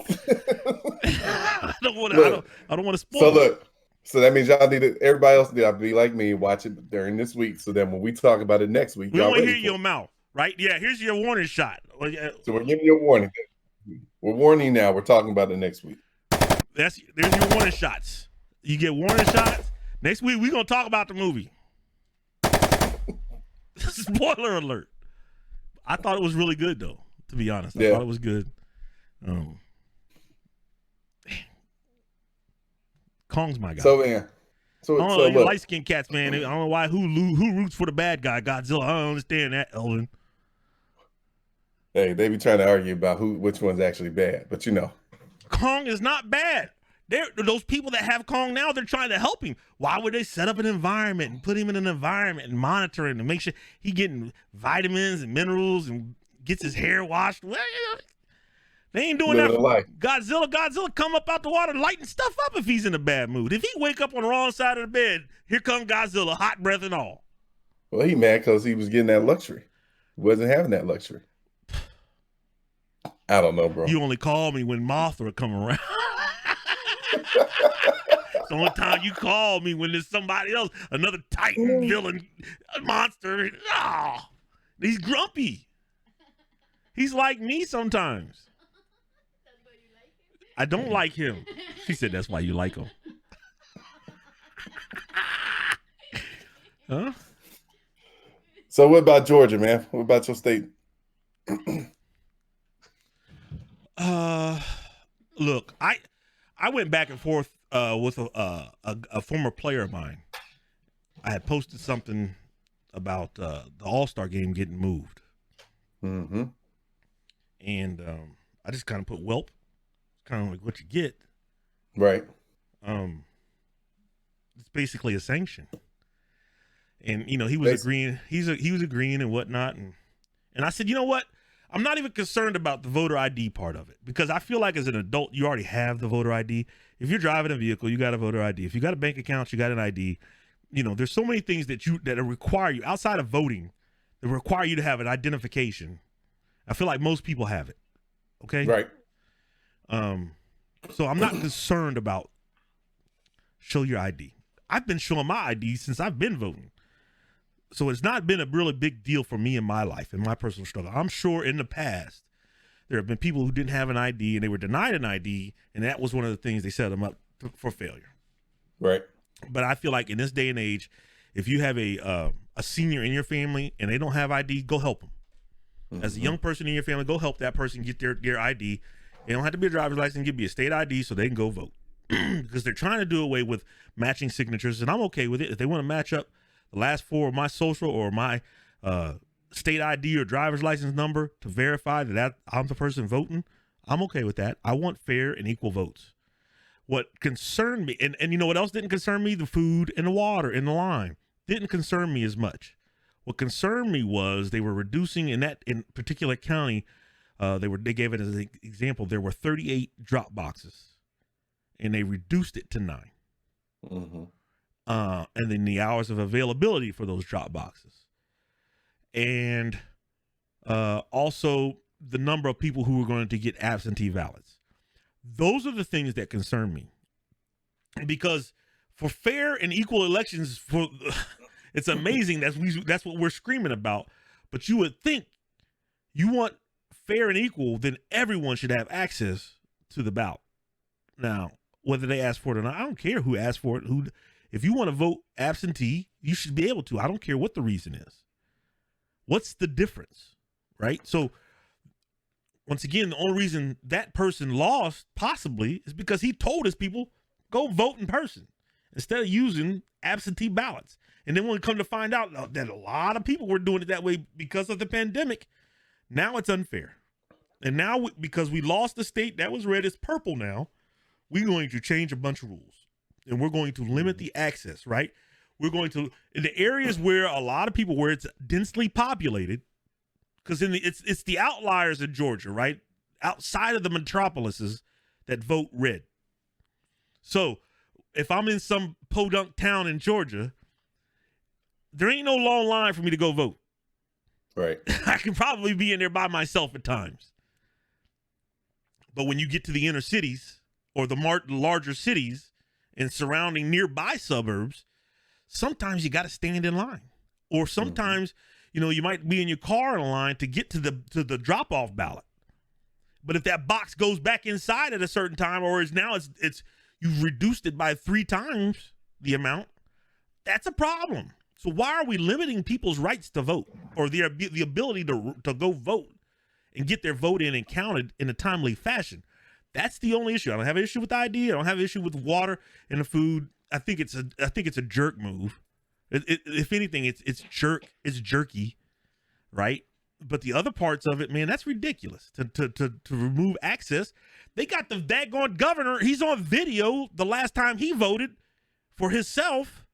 I don't want to spoil. So look. So that means y'all need to. Everybody else need to be like me and watch it during this week. So then when we talk about it next week, we don't want to hear your mouth, right? Yeah. Here's your warning shot. So we're giving you a warning. We're warning you now. We're talking about it next week. There's your warning shots. You get warning shots. Next week we're gonna talk about the movie. Spoiler alert. I thought it was really good though, to be honest. I thought it was good. Kong's my guy. So man, I don't know, so look, light skinned cats, man. I don't know why who roots for the bad guy, Godzilla. I don't understand that, Elvin. hey, they be trying to argue about which one's actually bad, but you know, Kong is not bad. Those people that have Kong now, they're trying to help him. Why would they set up an environment and put him in an environment and monitor him and make sure he getting vitamins and minerals and gets his hair washed? Well, they ain't doing that for Godzilla. Godzilla come up out the water lighting stuff up if he's in a bad mood. If he wake up on the wrong side of the bed, here come Godzilla, hot breath and all. Well, he mad because he was getting that luxury. He wasn't having that luxury. I don't know, bro. You only call me when Mothra come around. It's the only time you call me when there's somebody else, another Titan villain monster. Oh, he's grumpy. He's like me sometimes. I don't like him. She said that's why you like him. Huh? So what about Georgia, man? What about your state? Look, I went back and forth with a former player of mine. I had posted something about the All-Star game getting moved. Mm-hmm. And I just kind of put whelp. Kind of like what you get. Right. It's basically a sanction. And you know, he was agreeing. He was agreeing and whatnot. And I said, you know what? I'm not even concerned about the voter ID part of it, because I feel like as an adult, you already have the voter ID. If you're driving a vehicle, you got a voter ID. If you got a bank account, you got an ID. You know, there's so many things that require you outside of voting that require you to have an identification. I feel like most people have it. Okay. Right. So I'm not concerned about show your ID. I've been showing my ID since I've been voting. So it's not been a really big deal for me in my life, in my personal struggle. I'm sure in the past, there have been people who didn't have an ID and they were denied an ID, and that was one of the things they set them up for failure. Right. But I feel like in this day and age, if you have a senior in your family and they don't have ID, go help them. Mm-hmm. As a young person in your family, go help that person get their ID. They don't have to be a driver's license, give you a state ID so they can go vote. Because they're trying to do away with matching signatures, and I'm okay with it. If they want to match up the last four of my social or my state ID or driver's license number to verify that I'm the person voting, I'm okay with that. I want fair and equal votes. What concerned me, and you know what else didn't concern me? The food and the water and the lime didn't concern me as much. What concerned me was they were reducing in particular county. They gave it as an example. There were 38 drop boxes, and they reduced it to 9. Mm-hmm. And then the hours of availability for those drop boxes, and also the number of people who were going to get absentee ballots. Those are the things that concern me, because for fair and equal elections, it's amazing that's what we're screaming about. But you would think you want fair and equal, then everyone should have access to the ballot. Now, whether they ask for it or not, I don't care who asked for it. If you want to vote absentee, you should be able to. I don't care what the reason is. What's the difference, right? So, once again, the only reason that person lost possibly is because he told his people, go vote in person instead of using absentee ballots. And then when we come to find out that a lot of people were doing it that way because of the pandemic, now it's unfair. And now because we lost the state that was red, it's purple now, we're going to change a bunch of rules. And we're going to limit the access, right? We're going to, in the areas where a lot of people, where it's densely populated, because it's the outliers in Georgia, right? Outside of the metropolises that vote red. So if I'm in some podunk town in Georgia, there ain't no long line for me to go vote. Right. I can probably be in there by myself at times. But when you get to the inner cities or the larger cities and surrounding nearby suburbs, sometimes you got to stand in line. Or sometimes, you know, you might be in your car in a line to get to the drop-off ballot. But if that box goes back inside at a certain time, or it's you've reduced it by 3 times the amount, that's a problem. So why are we limiting people's rights to vote, or the ability to go vote and get their vote in and counted in a timely fashion? That's the only issue. I don't have an issue with the ID. I don't have an issue with water and the food. I think it's a jerk move. If anything, it's jerky, right? But the other parts of it, man, that's ridiculous. To remove access. They got the daggone governor. He's on video the last time he voted for himself,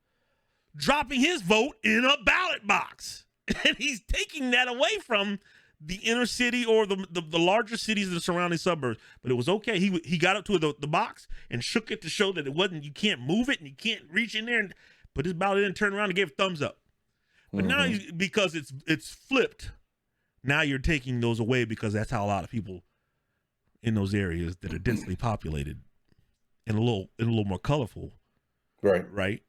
dropping his vote in a ballot box. And he's taking that away from the inner city or the larger cities of the surrounding suburbs. But it was okay. He got up to the box and shook it to show that it wasn't, you can't move it and you can't reach in there and put his ballot in and turn around and give a thumbs up. But now, because it's flipped, now you're taking those away because that's how a lot of people in those areas that are densely populated and a little more colorful. Right.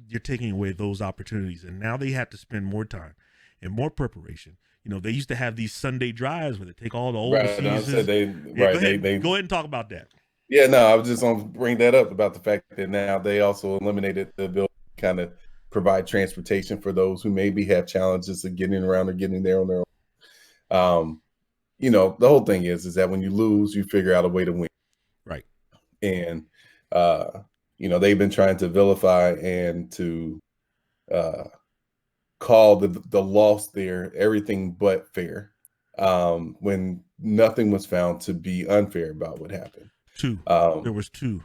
You're taking away those opportunities. And now they have to spend more time and more preparation. You know, they used to have these Sunday drives where they take all the overseas. Go ahead and talk about that. Yeah, no, I was just going to bring that up about the fact that now they also eliminated the ability to kind of provide transportation for those who maybe have challenges of getting around or getting there on their own. You know, the whole thing is that when you lose, you figure out a way to win. Right. And, you know, they've been trying to vilify and to call the loss there everything but fair, when nothing was found to be unfair about what happened. There was two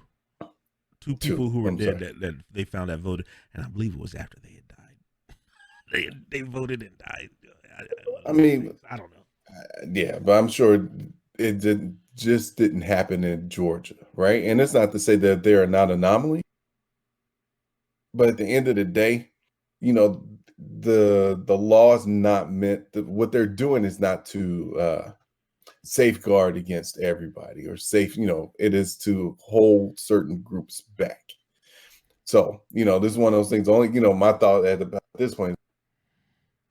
people who were dead that they found that voted, and I believe it was after they had died. They voted and died. I mean, I don't know. Yeah, but I'm sure it didn't happen in Georgia, right? And it's not to say that they're not anomaly, but at the end of the day, you know, the law is not meant what they're doing is not to safeguard against everybody or you know, it is to hold certain groups back. So, you know, this is one of those things. Only, you know, my thought at about this point,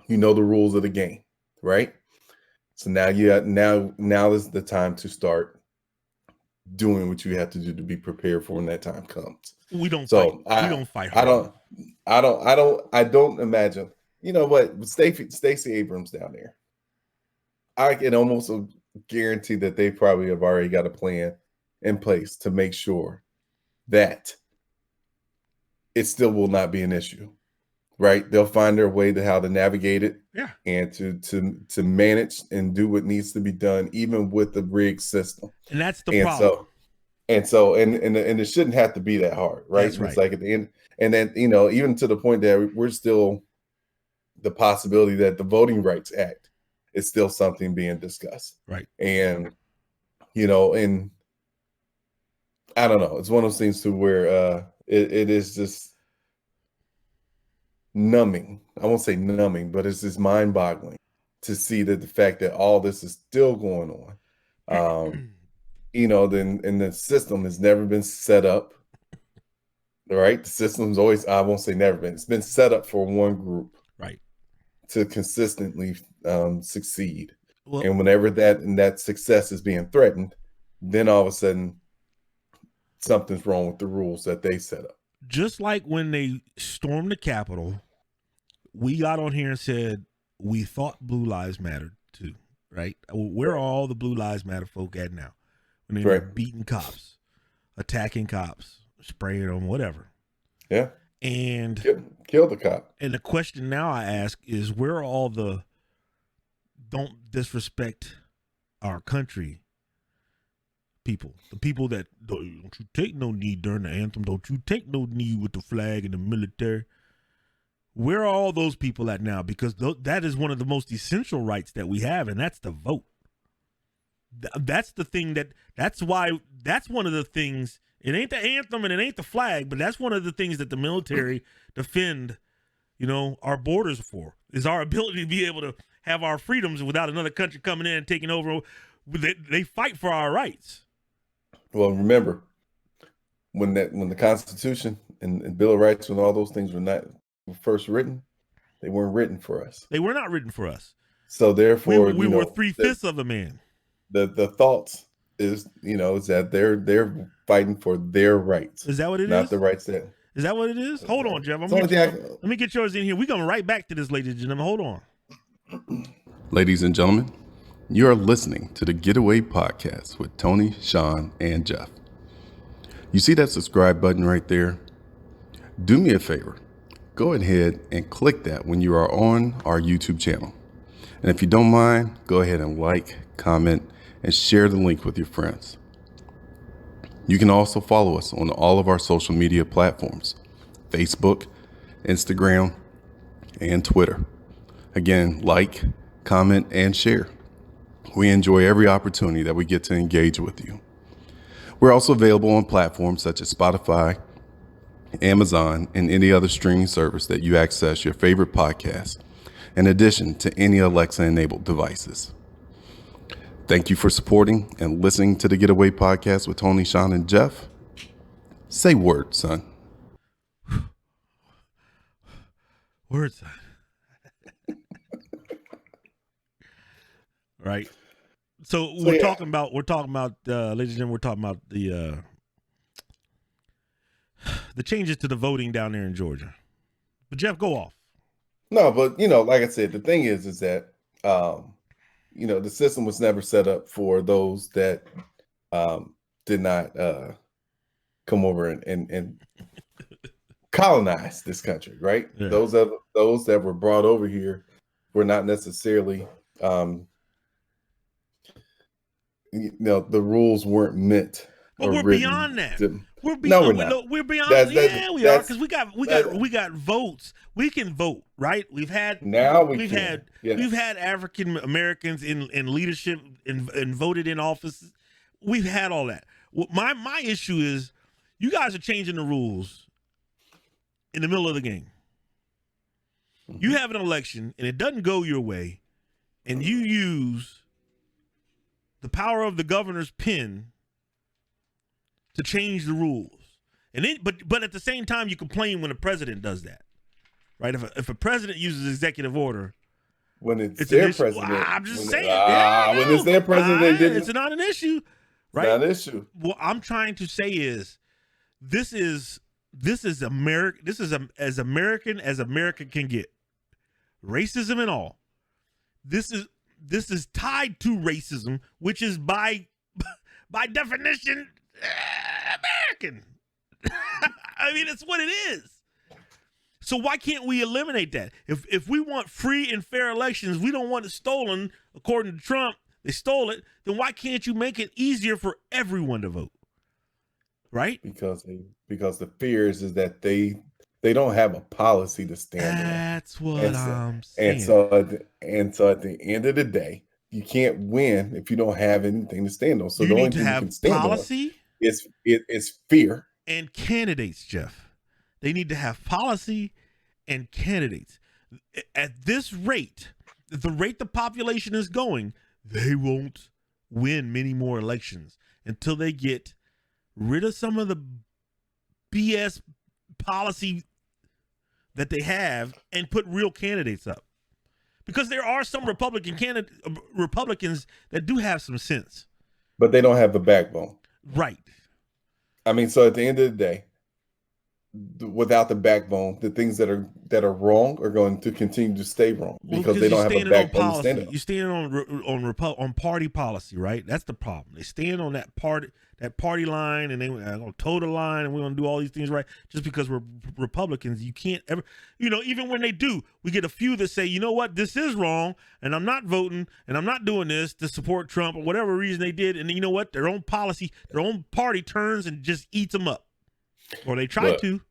you know, the rules of the game, right? So now now is the time to start doing what you have to do to be prepared for when that time comes. We don't fight. I don't imagine. You know what? Stacey Abrams down there, I can almost guarantee that they probably have already got a plan in place to make sure that it still will not be an issue. Right, they'll find their way to how to navigate it, and to manage and do what needs to be done, even with the rigged system. And that's the problem. So it shouldn't have to be that hard, right? That's right. It's like at the end, and then, you know, even to the point that we're still the possibility that the Voting Rights Act is still something being discussed, right? And you know, and I don't know, it's one of those things to where it is just numbing. I won't say numbing, but it's just mind-boggling to see that the fact that all this is still going on. You know, and the system has never been set up. Right? The system's always, I won't say never been, it's been set up for one group, right, to consistently succeed. Well, and whenever that success is being threatened, then all of a sudden something's wrong with the rules that they set up. Just like when they stormed the Capitol, we got on here and said we thought Blue Lives Mattered too, right? Where are all the Blue Lives Matter folk at now? When they're beating cops, attacking cops, spraying them, whatever. Yeah. And kill the cop. And the question now I ask is, where are all the don't disrespect our country people? The people that don't you take no knee during the anthem, don't you take no knee with the flag and the military. Where are all those people at now? Because that is one of the most essential rights that we have, and that's the vote. That's the thing that's one of the things. It ain't the anthem and it ain't the flag, but that's one of the things that the military defend, you know, our borders for, is our ability to be able to have our freedoms without another country coming in and taking over. They fight for our rights. Well, remember when the Constitution and Bill of Rights and all those things were first written, they weren't written for us. They were not written for us. So therefore, we were 3/5 of a man. The thoughts is, you know, is that they're fighting for their rights. Is that what it is? Not the rights that. Is that what it is? Hold on, Jeff. Let me get yours in here. We're going right back to this, ladies and gentlemen. Hold on. Ladies and gentlemen, You are listening to the Getaway Podcast with Tony, Sean, and Jeff. You see that subscribe button right there? Do me a favor. Go ahead and click that when you are on our YouTube channel. And if you don't mind, go ahead and like, comment, and share the link with your friends. You can also follow us on all of our social media platforms, Facebook, Instagram, and Twitter. Again, like, comment, and share. We enjoy every opportunity that we get to engage with you. We're also available on platforms such as Spotify, Amazon, and any other streaming service that you access your favorite podcast, in addition to any Alexa-enabled devices. Thank you for supporting and listening to the Getaway Podcast with Tony, Sean, and Jeff. Say word, son. Word, son. Right. So we're talking about, ladies and gentlemen, we're talking about the changes to the voting down there in Georgia. But Jeff, go off. No, but like I said, the thing is that the system was never set up for those that did not come over and colonize this country, right? Yeah. Those that were brought over here were not necessarily the rules weren't meant. But we're beyond that. We're beyond. No, we're beyond. We are, because we got votes. We can vote, right? We've had African Americans in leadership and voted in offices. We've had all that. My issue is you guys are changing the rules in the middle of the game. Mm-hmm. You have an election and it doesn't go your way, and you use the power of the governor's pen to change the rules. And then, but at the same time, you complain when the president does that, right? If a president uses executive order, when it's their president, I'm just saying, when it's their president, it's not an issue, right? It's not an issue. What I'm trying to say is, this is America. This is as American as America can get, racism and all. This is tied to racism, which is by definition American. I mean, it's what it is. So why can't we eliminate that? If we want free and fair elections, we don't want it stolen. According to Trump, they stole it. Then why can't you make it easier for everyone to vote? Right? Because the fear is that they don't have a policy to stand on. That's what I'm saying. And so at the end of the day, you can't win if you don't have anything to stand on. So the only thing you can stand on is fear and candidates, Jeff. They need to have policy and candidates. At this rate, the rate the population is going, they won't win many more elections until they get rid of some of the BS policy that they have and put real candidates up. Because there are some Republicans that do have some sense. But they don't have the backbone. Right. I mean, so at the end of the day, without the backbone, the things that are wrong are going to continue to stay wrong because they don't have a backbone to stand on. You stand on party policy, right? That's the problem. They stand on that party line, and they gonna toe the line, and we're gonna do all these things right. Just because we're Republicans, you can't ever, even when they do, we get a few that say, you know what, this is wrong, and I'm not voting, and I'm not doing this to support Trump or whatever reason they did, and then you know what, their own policy, their own party turns and just eats them up, or they try to.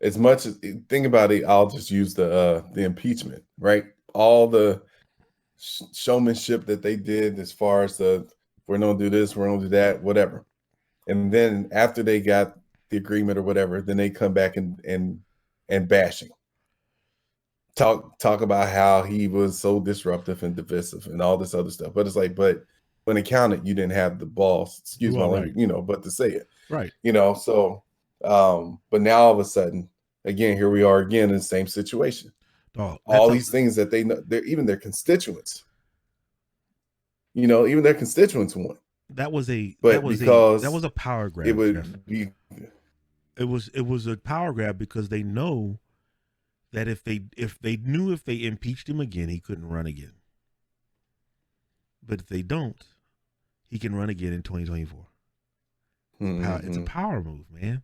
As much as think about it, I'll just use the impeachment, right? All the showmanship that they did as far as we're going to do this, we're going to do that, whatever. And then after they got the agreement or whatever, then they come back and bashing. Talk about how he was so disruptive and divisive and all this other stuff. But it's like, but when it counted, you didn't have the balls, excuse my language, but to say it. Right. So but now all of a sudden, again, here we are again in the same situation. All these things that they know, even their constituents, even their constituents want. That was a power grab. It was a power grab because they know that if they impeached him again, he couldn't run again. But if they don't, he can run again in 2024. It's a power move, man.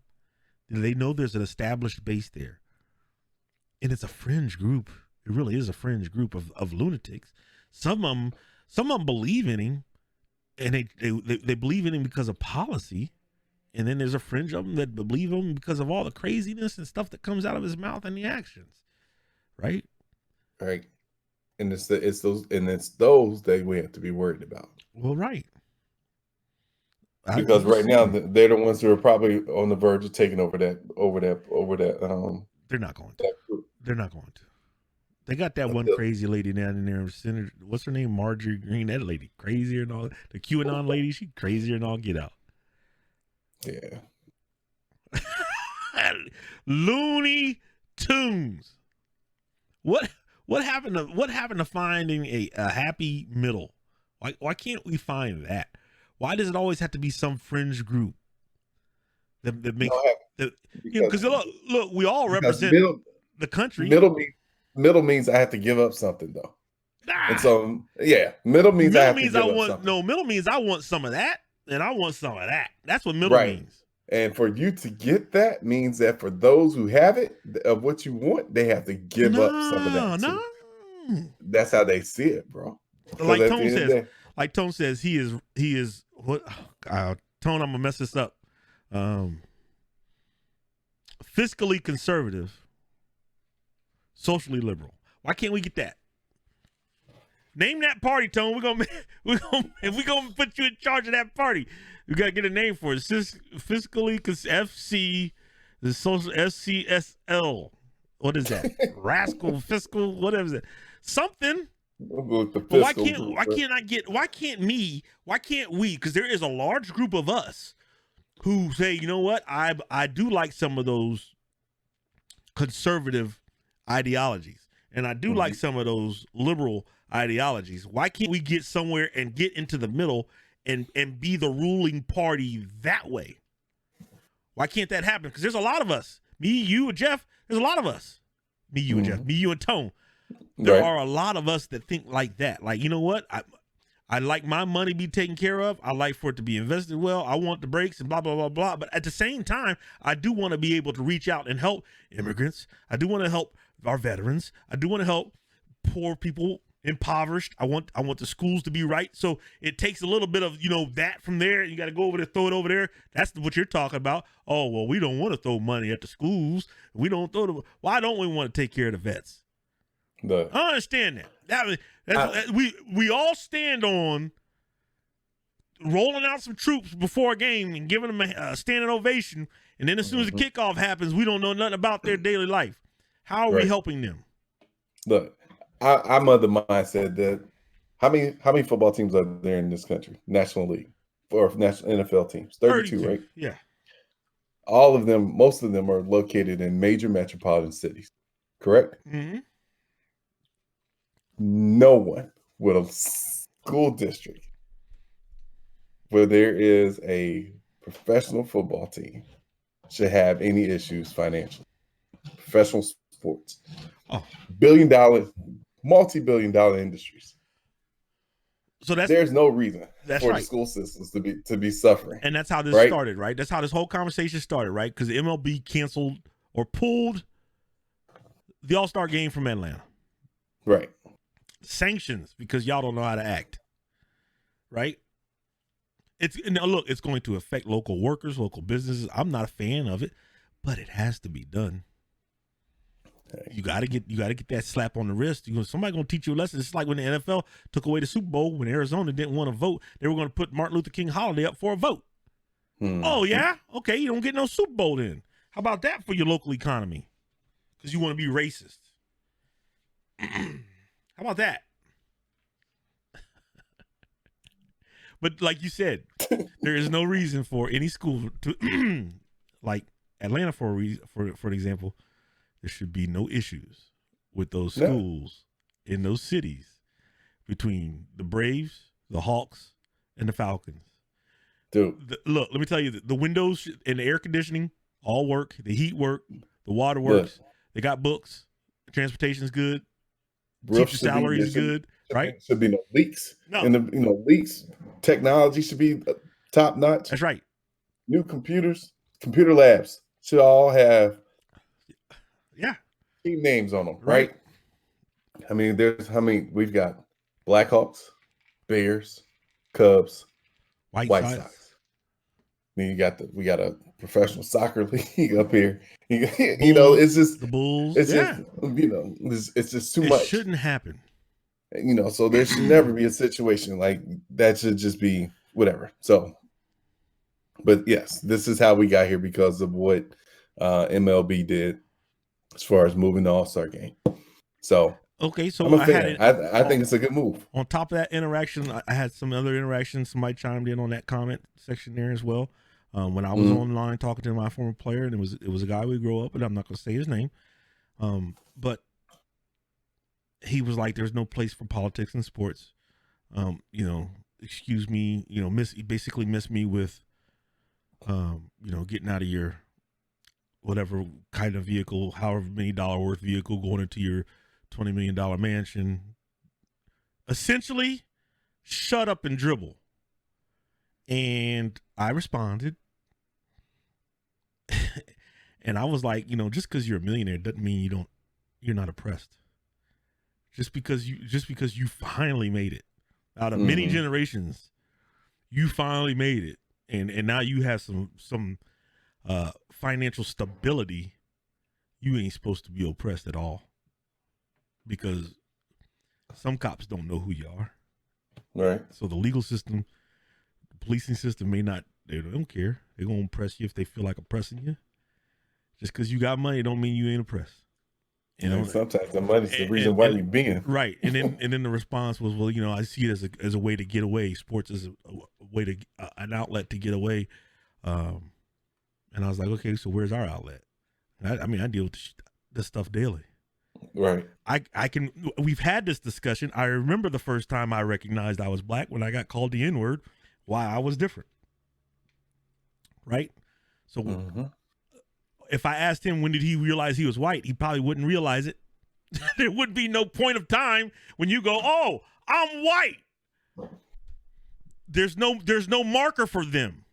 They know there's an established base there. And it's a fringe group. It really is a fringe group of lunatics. Some of them believe in him, and they believe in him because of policy. And then there's a fringe of them that believe him because of all the craziness and stuff that comes out of his mouth and the actions. Right? Right. And it's those that we have to be worried about. Well, right. Because right now they're the ones who are probably on the verge of taking over that. They're not going to. They're not going to. They got that one crazy lady down in there. Senator, what's her name? Marjorie Green. That lady crazier and all. The QAnon lady, she crazier and all get out. Yeah. Looney Tunes. What happened to finding a happy middle? Why can't we find that? Why does it always have to be some fringe group that makes because look, we all represent the country. Middle means I have to give up something though. And so middle means I have to give up something. No, middle means I want some of that and I want some of that. That's what middle means. And for you to get that means that for those who have it of what you want, they have to give up some of that. Too. That's how they see it, bro. Like Tone says, he is what? Tone, I'm gonna mess this up. Fiscally conservative, socially liberal. Why can't we get that? Name that party, Tone. If we're gonna put you in charge of that party, we gotta get a name for it. Fiscally FC, the social SCSL. What is that? Rascal fiscal, whatever is it? Something. But why can't we? Because there is a large group of us who say, you know what, I do like some of those conservative ideologies, and I do like some of those liberal ideologies. Why can't we get somewhere and get into the middle and be the ruling party that way? Why can't that happen? Because there's a lot of us. Me, you, and Jeff. There's a lot of us. Me, you, and Jeff. Me, you, and Tone. There are a lot of us that think like that. Like, you know what? I like my money be taken care of. I like for it to be invested well. I want the breaks and blah, blah, blah, blah. But at the same time, I do want to be able to reach out and help immigrants. I do want to help our veterans. I do want to help poor people, impoverished. I want the schools to be right. So it takes a little bit of, that from there. You got to go over there, throw it over there. That's what you're talking about. Oh, well, we don't want to throw money at the schools. We don't why don't we want to take care of the vets? I understand that. We all stand on rolling out some troops before a game and giving them a standing ovation, and then as soon as the kickoff happens, we don't know nothing about their daily life. How are we helping them? Look, I'm of the mindset that how many football teams are there in this country? National League or national NFL teams? 32, right? Yeah. All of them, most of them are located in major metropolitan cities, correct? Mm-hmm. No one with a school district where there is a professional football team should have any issues financially. Professional sports. Multi-billion-dollar industries. So there's no reason for the school systems to be suffering. And that's how this started, right? That's how this whole conversation started, right? Because the MLB canceled or pulled the All-Star game from Atlanta. Right. Sanctions because y'all don't know how to act. Right? It's going to affect local workers, local businesses. I'm not a fan of it, but it has to be done. You gotta get that slap on the wrist. Somebody gonna teach you a lesson. It's like when the NFL took away the Super Bowl when Arizona didn't want to vote. They were gonna put Martin Luther King holiday up for a vote. Oh yeah, okay. You don't get no Super Bowl then. How about that for your local economy? Because you want to be racist. How about that? But like you said, there is no reason for any school to, like Atlanta, for example, there should be no issues with those schools in those cities between the Braves, the Hawks, and the Falcons. Dude, look, let me tell you, the windows and the air conditioning all work. The heat work. The water works. They got books. Transportation's good. Teacher salary is good. right? Should be no leaks. No. And leaks. Technology should be top notch. That's right. New computers, computer labs should all have team names on them, right? I mean, we've got Blackhawks, Bears, Cubs, White Sox. Then we got a professional soccer league up here. It's just the Bulls. It's just it's just too much. It shouldn't happen. So there should never be a situation like that. Should just be whatever. So, but yes, this is how we got here because of what MLB did as far as moving the All-Star game. So okay, so I'm a fan. I think it's a good move. On top of that interaction, I had some other interactions. Somebody chimed in on that comment section there as well. When I was online talking to my former player, and it was a guy we grew up with. I'm not going to say his name, but he was like, "There's no place for politics in sports." Excuse me, basically miss me with, getting out of your whatever kind of vehicle, however many dollar worth vehicle, going into your $20 million mansion. Essentially, shut up and dribble. And I responded. And I was like, just because you're a millionaire doesn't mean you're not oppressed. Just because you finally made it. Out of many generations, you finally made it. And now you have some financial stability. You ain't supposed to be oppressed at all. Because some cops don't know who you are. Right. So the legal system, the policing system they don't care. They're going to oppress you if they feel like oppressing you. Just because you got money don't mean you ain't oppressed. Sometimes the money's the reason why you're being. Right. And then the response was, well, I see it as a way to get away. Sports is a way to, an outlet to get away. And I was like, okay, so where's our outlet? I deal with this stuff daily. Right. We've had this discussion. I remember the first time I recognized I was black when I got called the N-word, why I was different. Right? So if I asked him when did he realize he was white, he probably wouldn't realize it. There would be no point of time when you go, oh, I'm white. There's no marker for them.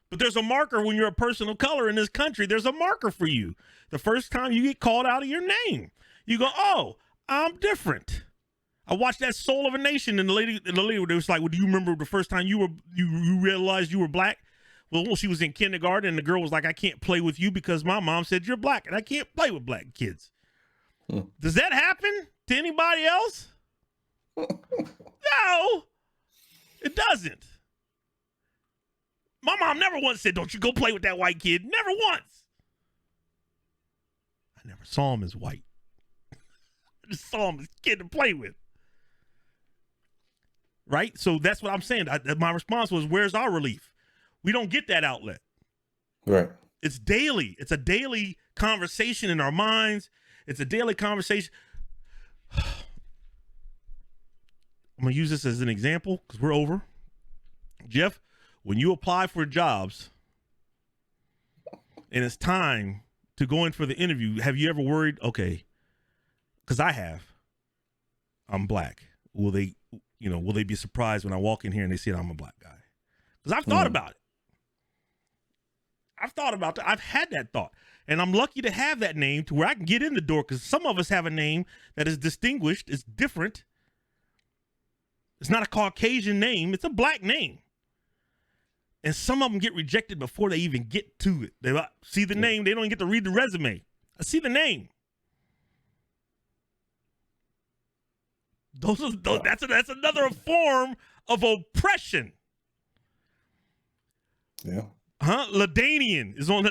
But there's a marker when you're a person of color in this country. There's a marker for you. The first time you get called out of your name, you go, oh, I'm different. I watched that Soul of a Nation, and the lady was like, well, do you remember the first time you realized you were black? Well, she was in kindergarten, and the girl was like, I can't play with you because my mom said you're black, and I can't play with black kids. Does that happen to anybody else? No, it doesn't. My mom never once said, don't you go play with that white kid. Never once. I never saw him as white. I just saw him as a kid to play with. Right? So that's what I'm saying. My response was, where's our relief? We don't get that outlet. Right. It's daily. It's a daily conversation in our minds. It's a daily conversation. I'm going to use this as an example because we're over. Jeff, when you apply for jobs and it's time to go in for the interview, have you ever worried, okay, because I have, I'm black. Will they be surprised when I walk in here and they see that I'm a black guy? Because I've thought about it. I've thought about that. I've had that thought. And I'm lucky to have that name to where I can get in the door because some of us have a name that is distinguished. It's different. It's not a Caucasian name. It's a black name. And some of them get rejected before they even get to it. They see the name. They don't even get to read the resume. I see the name. That's another form of oppression. Yeah. Ladanian is on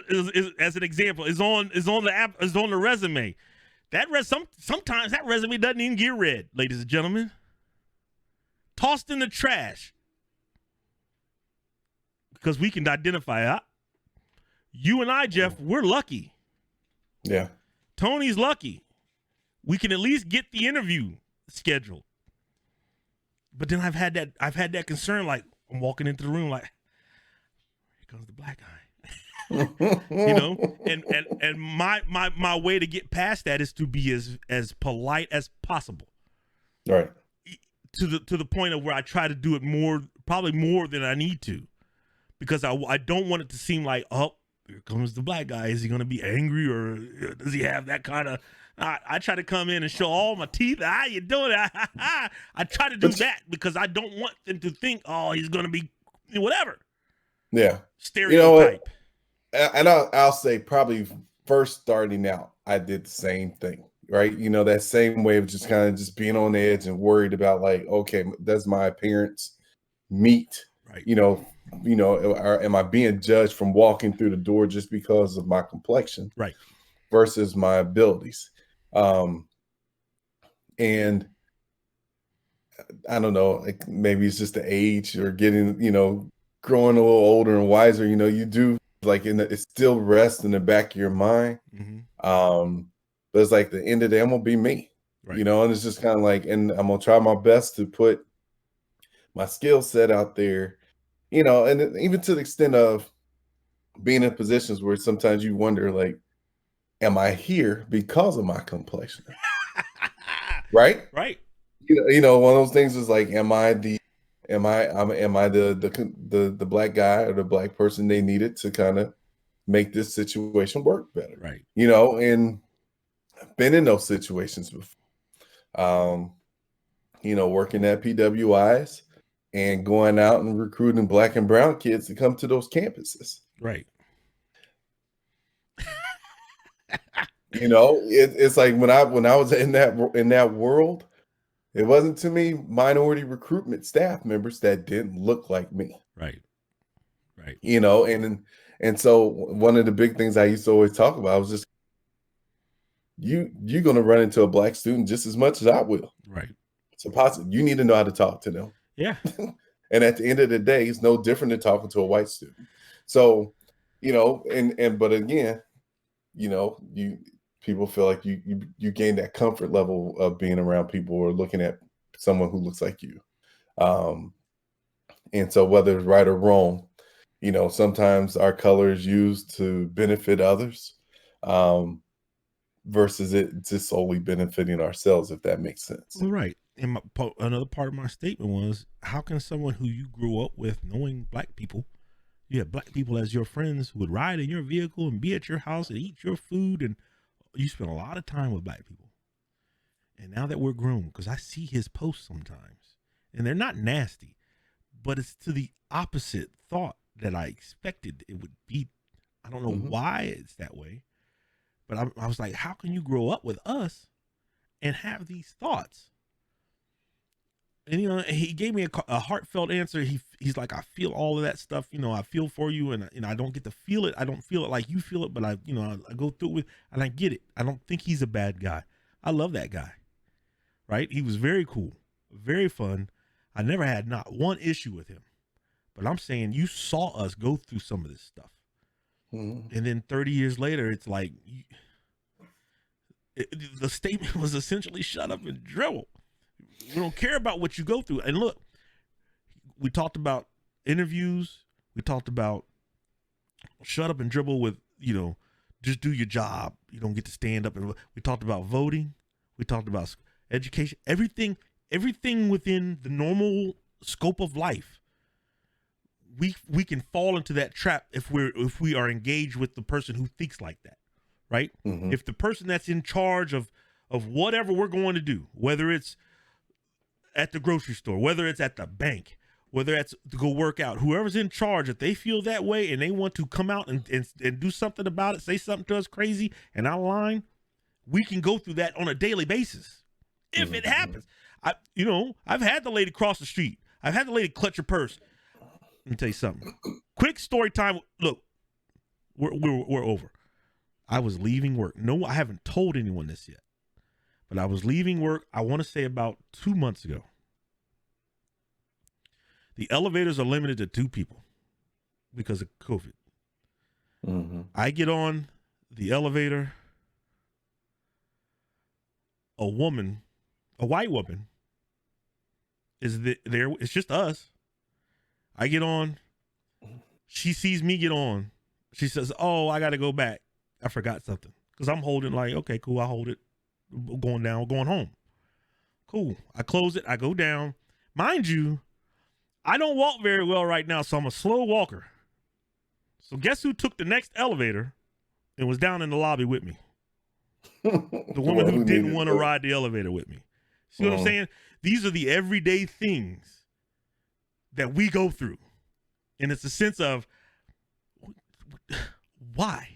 as an example is on the resume. Sometimes that resume doesn't even get read, ladies and gentlemen. Tossed in the trash. Because we can identify it. You and I, Jeff, we're lucky. Yeah. Tony's lucky. We can at least get the interview scheduled. But then I've had that concern, like I'm walking into the room like, here comes the black guy. And my way to get past that is to be as polite as possible. Right. to the point of where I try to do it probably more than I need to, because I don't want it to seem like, oh, here comes the black guy. Is he going to be angry, or does he have that kind of? I try to come in and show all my teeth. How you doing? I try to do that because I don't want them to think, oh, he's going to be whatever. Yeah. Stereotype. And I'll say probably first starting out, I did the same thing, right? That same way of just kind of just being on edge and worried about like, okay, does my appearance meet, right? Or am I being judged from walking through the door just because of my complexion, right, versus my abilities? And I don't know, like maybe it's just the age or getting, growing a little older and wiser. You do like it still rests in the back of your mind. Mm-hmm. But it's like the end of the day, I'm gonna be me, right. And it's just kind of like, and I'm gonna try my best to put my skill set out there, and even to the extent of being in positions where sometimes you wonder, like, am I here because of my complexion? Right. Right. One of those things is like, am I the black guy or the black person they needed to kind of make this situation work better? Right. And I've been in those situations before. Working at PWIs and going out and recruiting black and brown kids to come to those campuses. Right. It's like when I was in that world, it wasn't to me minority recruitment staff members that didn't look like me. Right. Right. And so one of the big things I used to always talk about was just, you're going to run into a black student just as much as I will. Right. It's impossible. You need to know how to talk to them. Yeah. And at the end of the day, it's no different than talking to a white student. So, but again, people feel like you gain that comfort level of being around people or looking at someone who looks like you. And so whether it's right or wrong, sometimes our color is used to benefit others, versus it just solely benefiting ourselves, if that makes sense. Well, right. And another part of my statement was, how can someone who you grew up with, knowing black people, you have black people as your friends who would ride in your vehicle and be at your house and eat your food, and you spend a lot of time with black people. And now that we're grown, because I see his posts sometimes, and they're not nasty, but it's to the opposite thought that I expected it would be. I don't know why it's that way, but I was like, how can you grow up with us and have these thoughts? And, he gave me a heartfelt answer. He's like, I feel all of that stuff. I feel for you, and I don't get to feel it. I don't feel it like you feel it, but I go through it with, and I get it. I don't think he's a bad guy. I love that guy. Right? He was very cool, very fun. I never had not one issue with him, but I'm saying, you saw us go through some of this stuff. And then 30 years later, it's like, the statement was essentially, shut up and dribble. We don't care about what you go through. And look, we talked about interviews. We talked about shut up and dribble with, just do your job. You don't get to stand up. And we talked about voting. We talked about education, everything within the normal scope of life. We can fall into that trap if we are engaged with the person who thinks like that, right? Mm-hmm. If the person that's in charge of whatever we're going to do, whether it's at the grocery store, whether it's at the bank, whether it's to go work out, whoever's in charge, if they feel that way and they want to come out and do something about it, say something to us crazy and out of line, we can go through that on a daily basis. If it happens, I've had the lady cross the street. I've had the lady clutch her purse. Let me tell you something. Quick story time. Look, we're over. I was leaving work. No, I haven't told anyone this yet, but I was leaving work. I want to say about 2 months ago. The elevators are limited to 2 people because of COVID. Mm-hmm. I get on the elevator. A white woman is there. It's just us. I get on. She sees me get on. She says, "Oh, I got to go back. I forgot something." Because I'm holding like, okay, cool. I hold it. Going down, going home. Cool. I close it. I go down. Mind you, I don't walk very well right now, so I'm a slow walker. So guess who took the next elevator and was down in the lobby with me? The woman who didn't want to ride the elevator with me. See what I'm saying? These are the everyday things that we go through. And it's a sense of, why?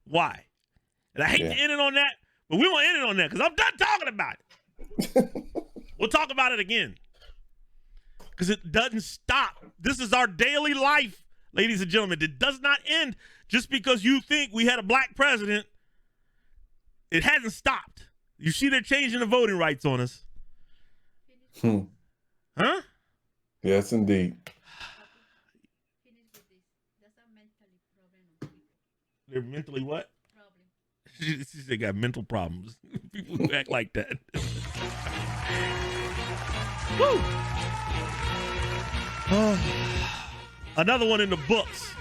Why? And I hate to end it on that, but we won't end it on that because I'm done talking about it. We'll talk about it again because it doesn't stop. This is our daily life, ladies and gentlemen. It does not end just because you think we had a black president. It hasn't stopped. You see they're changing the voting rights on us. Huh? Yes, indeed. They're mentally what? They got mental problems. People who act like that. Woo! Another one in the books.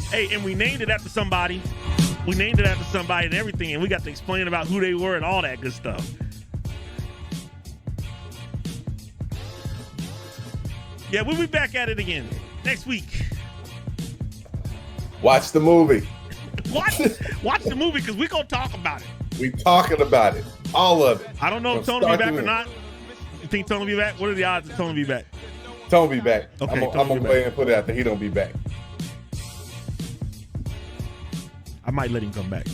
Hey, and we named it after somebody. We named it after somebody and everything, and we got to explain about who they were and all that good stuff. Yeah, we'll be back at it again next week. Watch the movie. Watch the movie because we're going to talk about it. We talking about it. All of it. I don't know if Tony will be back or not. You think Tony will be back? What are the odds of Tony will be back? Tony will be back. Okay, I'm going to go ahead and put it out there. He don't be back. I might let him come back.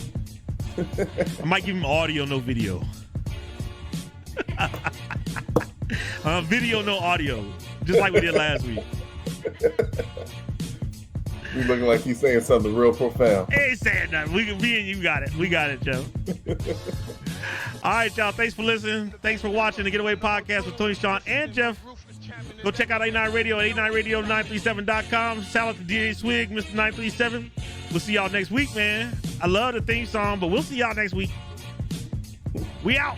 I might give him audio, no video. Video, no audio. Just like we did last week. You looking like he's saying something real profound. He ain't saying nothing. Me and you got it. We got it, Joe. All right, y'all. Thanks for listening. Thanks for watching the Getaway Podcast with Tony, Sean, and Jeff. Go check out 89 Radio at 89radio937.com. Shout out to DJ Swig, Mr. 937. We'll see y'all next week, man. I love the theme song, but we'll see y'all next week. We out.